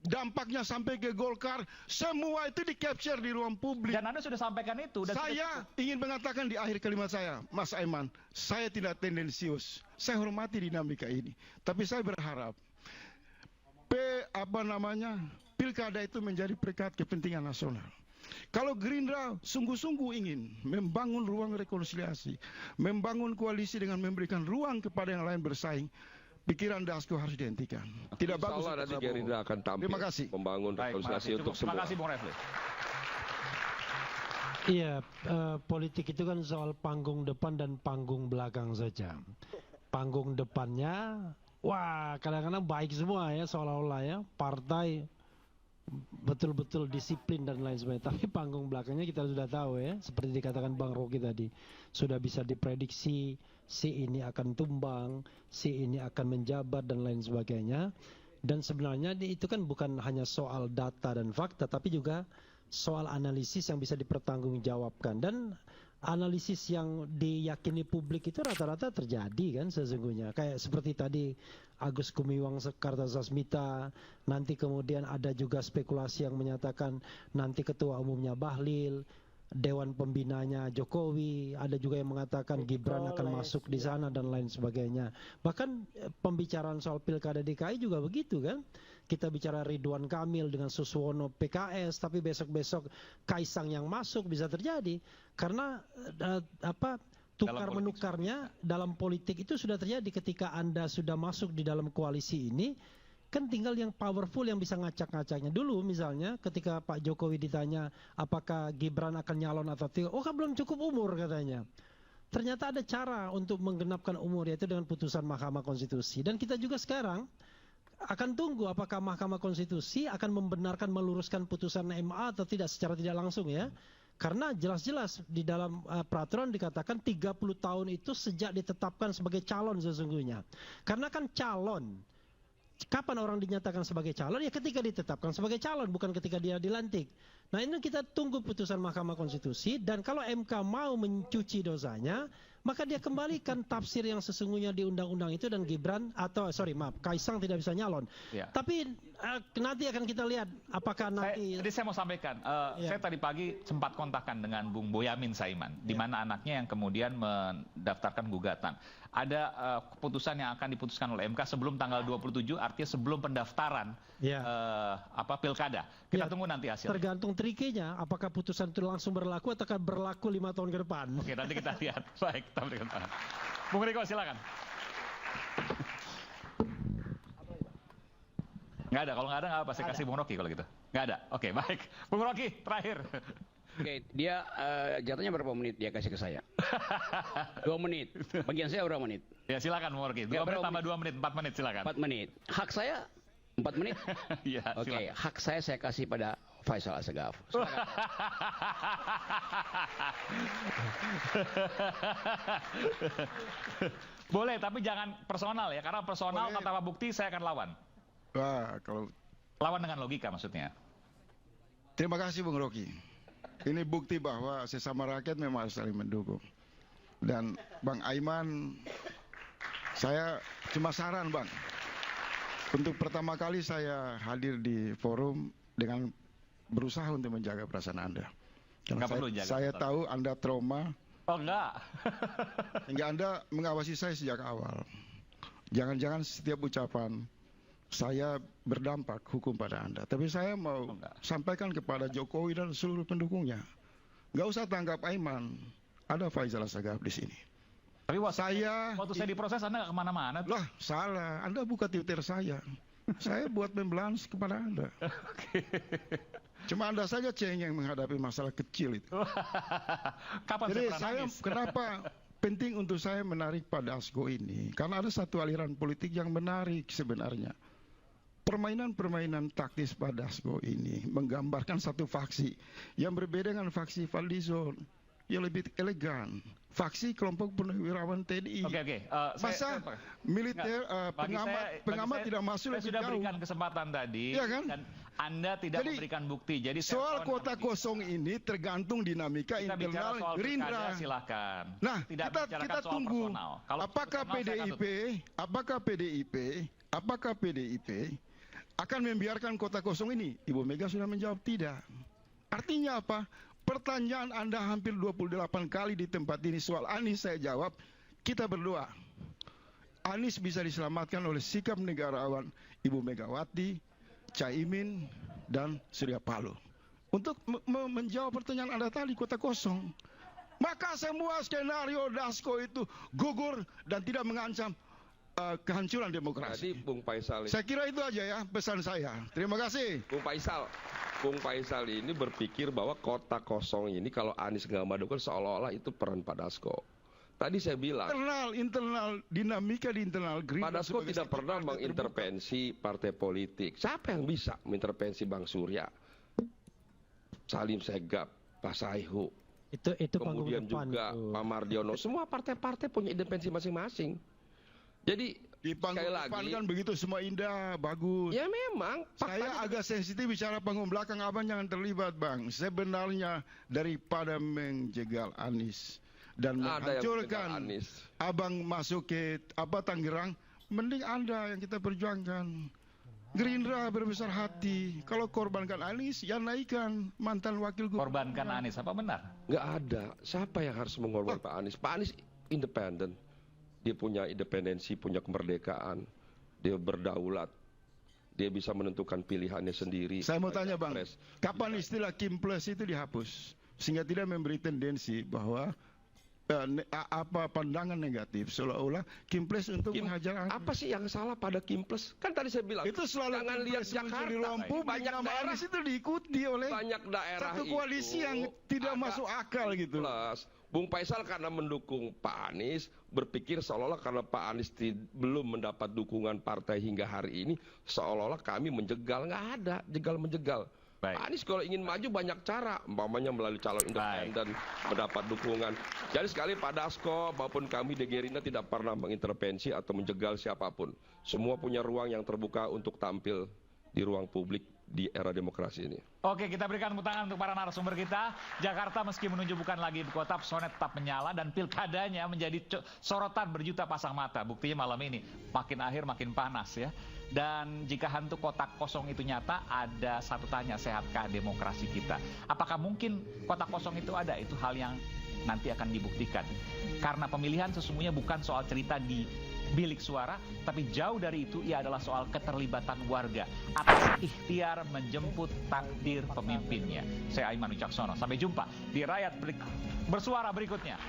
Dampaknya sampai ke Golkar. Semua itu di-capture di ruang publik. Dan Anda sudah sampaikan itu. Dan saya ingin mengatakan di akhir kalimat saya, Mas Aiman, saya tidak tendensius. Saya hormati dinamika ini. Tapi saya berharap Pilkada itu menjadi perkat kepentingan nasional. Kalau Gerindra sungguh-sungguh ingin membangun ruang rekonsiliasi, membangun koalisi dengan memberikan ruang kepada yang lain bersaing, pikiran Dasko harus dihentikan. Tidak bagus. Insya Allah nanti Gerindra akan tampil. Terima kasih. Membangun rekonsiliasi untuk semua. Terima kasih Bung Refli. Iya, politik itu kan soal panggung depan dan panggung belakang saja. Panggung depannya, wah kadang-kadang baik semua ya, seolah-olah ya, partai betul-betul disiplin dan lain sebagainya. Tapi panggung belakangnya kita sudah tahu ya, seperti dikatakan Bang Rocky tadi, sudah bisa diprediksi si ini akan tumbang, si ini akan menjabat dan lain sebagainya. Dan sebenarnya itu kan bukan hanya soal data dan fakta, tapi juga soal analisis yang bisa dipertanggungjawabkan. Dan analisis yang diyakini publik itu rata-rata terjadi kan sesungguhnya. Kayak seperti tadi Agus Gumiwang Kartasasmita, nanti kemudian ada juga spekulasi yang menyatakan nanti ketua umumnya Bahlil, Dewan Pembinanya Jokowi, ada juga yang mengatakan Gibran akan masuk di sana dan lain sebagainya. Bahkan pembicaraan soal Pilkada DKI juga begitu kan. Kita bicara Ridwan Kamil dengan Suswono PKS, tapi besok-besok Kaisang yang masuk bisa terjadi karena tukar menukarnya dalam politik itu sudah terjadi ketika Anda sudah masuk di dalam koalisi ini. Kan tinggal yang powerful yang bisa ngacak-ngacaknya. Dulu misalnya ketika Pak Jokowi ditanya apakah Gibran akan nyalon atau tidak, kan belum cukup umur katanya. Ternyata ada cara untuk menggenapkan umur, yaitu dengan putusan Mahkamah Konstitusi. Dan kita juga sekarang akan tunggu apakah Mahkamah Konstitusi akan membenarkan meluruskan putusan MA atau tidak secara tidak langsung ya. Karena jelas-jelas di dalam peraturan dikatakan 30 tahun itu sejak ditetapkan sebagai calon sesungguhnya. Karena kan calon, kapan orang dinyatakan sebagai calon? Ya ketika ditetapkan sebagai calon, bukan ketika dia dilantik. Nah ini kita tunggu putusan Mahkamah Konstitusi, dan kalau MK mau mencuci dosanya, maka dia kembalikan tafsir yang sesungguhnya di undang-undang itu, dan Kaisang tidak bisa nyalon. Ya. Tapi nanti akan kita lihat apakah nanti. Jadi saya mau sampaikan, saya tadi pagi sempat kontakkan dengan Bung Boyamin Saiman, di mana anaknya yang kemudian mendaftarkan gugatan. Ada keputusan yang akan diputuskan oleh MK sebelum tanggal 27, artinya sebelum pendaftaran pilkada. Kita tunggu nanti hasilnya. Tergantung trikinya, apakah putusan itu langsung berlaku atau berlaku 5 tahun ke depan. Oke, nanti kita lihat. Baik, kita berikan tangan. Bung Riko, silakan. Nggak ada, kalau nggak ada nggak apa, saya kasih Bung Rocky kalau gitu. Nggak ada, oke baik. Bung Rocky, terakhir. Oke, dia jatuhnya berapa menit dia kasih ke saya? 2 menit. Bagian saya berapa menit? Ya silakan Bung Rocky. 2 menit tambah 2 menit, 4 menit silakan. 4 menit. Hak saya 4 menit? Iya, oke, hak saya kasih pada Faisal Assegaf. Boleh, tapi jangan personal ya, karena personal tanpa bukti saya akan lawan. Wah, kalau lawan dengan logika maksudnya. Terima kasih Bung Rocky. Ini bukti bahwa sesama rakyat memang harus saling mendukung. Dan Bang Aiman, saya cuma saran Bang. Untuk pertama kali saya hadir di forum dengan berusaha untuk menjaga perasaan Anda. Karena saya tahu Anda trauma. Oh enggak. Hingga Anda mengawasi saya sejak awal. Jangan-jangan setiap ucapan saya berdampak hukum pada Anda. Tapi saya mau sampaikan kepada Jokowi dan seluruh pendukungnya. Nggak usah tangkap Aiman. Ada Faisal Assegaf di sini. Tapi waktu saya diproses Anda nggak kemana-mana. Lah, salah. Anda buka Twitter saya. Saya buat pembelaan kepada Anda. Cuma Anda saja cengeng menghadapi masalah kecil itu. Kapan Jadi saya kenapa penting untuk saya menarik Pak Dasko ini? Karena ada satu aliran politik yang menarik sebenarnya. Permainan-permainan taktis Pak Dasko ini menggambarkan satu faksi yang berbeda dengan faksi Fadlizon, yang lebih elegan. Faksi kelompok purnawirawan TNI. Masa militer pengamat tidak masuk lebih jauh. Saya sudah berikan kesempatan tadi, ya kan? Dan Anda tidak memberikan bukti. Jadi soal kota kosong ini tergantung dinamika internal Gerindra. Silakan. Nah, kita tunggu. Apakah PDIP akan membiarkan kota kosong ini? Ibu Mega sudah menjawab tidak. Artinya apa? Pertanyaan Anda hampir 28 kali di tempat ini soal Anies, saya jawab, kita berdoa. Anies bisa diselamatkan oleh sikap negarawan Ibu Megawati, Caimin, dan Surya Paloh. Untuk menjawab pertanyaan Anda tadi, kota kosong. Maka semua skenario Dasko itu gugur dan tidak mengancam kehancuran demokrasi. Jadi Bung Faisal, saya kira itu aja ya pesan saya. Terima kasih. Bung Faisal ini berpikir bahwa kota kosong ini kalau Anies nggak mendukung seolah-olah itu peran Pak Dasko. Tadi saya bilang internal dinamika di internal Gerindra. Pak Dasko tidak pernah mengintervensi partai politik. Siapa yang bisa mengintervensi Bang Surya, Salim Segaf, Pak Saihu, itu kemudian juga Pak Mardiono. Semua partai-partai punya intervensi masing-masing. Jadi di panggung depan kan begitu semua indah, bagus. Ya memang. Saya agak sensitif bicara panggung belakang, Abang jangan terlibat Bang. Sebenarnya daripada menjegal Anies dan menghancurkan Abang masuk ke Tangerang, mending Anda yang kita perjuangkan. Gerindra berbesar hati. Kalau korbankan Anies, ya naikkan mantan wakil gubernur. Korbankan Anies, apa benar? Nggak ada. Siapa yang harus mengorbankan Pak Anies? Pak Anies independen. Dia punya independensi, punya kemerdekaan, dia berdaulat, dia bisa menentukan pilihannya sendiri. Saya mau tanya Bang, kapan istilah Kim Plus itu dihapus? Sehingga tidak memberi tendensi bahwa pandangan negatif seolah-olah Kim Plus untuk menghajar Anies. Apa sih yang salah pada Kim Plus? Kan tadi saya bilang, itu selalu jangan lihat Jakarta, banyak daerah itu diikuti oleh banyak daerah satu koalisi yang tidak masuk akal gitu. Bung Faisal karena mendukung Pak Anies berpikir seolah-olah karena Pak Anies belum mendapat dukungan partai hingga hari ini seolah-olah kami menjegal. Nggak ada jegal-menjegal. Pak Anies kalau ingin maju banyak cara, umpamanya melalui calon independen mendapat dukungan. Jadi sekali Pak Dasko maupun kami di Gerindra tidak pernah mengintervensi atau menjegal siapapun. Semua punya ruang yang terbuka untuk tampil di ruang publik di era demokrasi ini. Oke, kita berikan tepuk tangan untuk para narasumber kita. Jakarta meski menuju bukan lagi ibu kota, pesona tetap menyala dan pilkadanya menjadi sorotan berjuta pasang mata. Buktinya malam ini makin akhir makin panas ya. Dan jika hantu kotak kosong itu nyata, ada satu tanya, sehatkah demokrasi kita? Apakah mungkin kotak kosong itu ada? Itu hal yang nanti akan dibuktikan. Karena pemilihan sesungguhnya bukan soal cerita di bilik suara, tapi jauh dari itu ia adalah soal keterlibatan warga atas ikhtiar menjemput takdir pemimpinnya. Saya Aiman Wicaksono, sampai jumpa di Rakyat Bersuara berikutnya.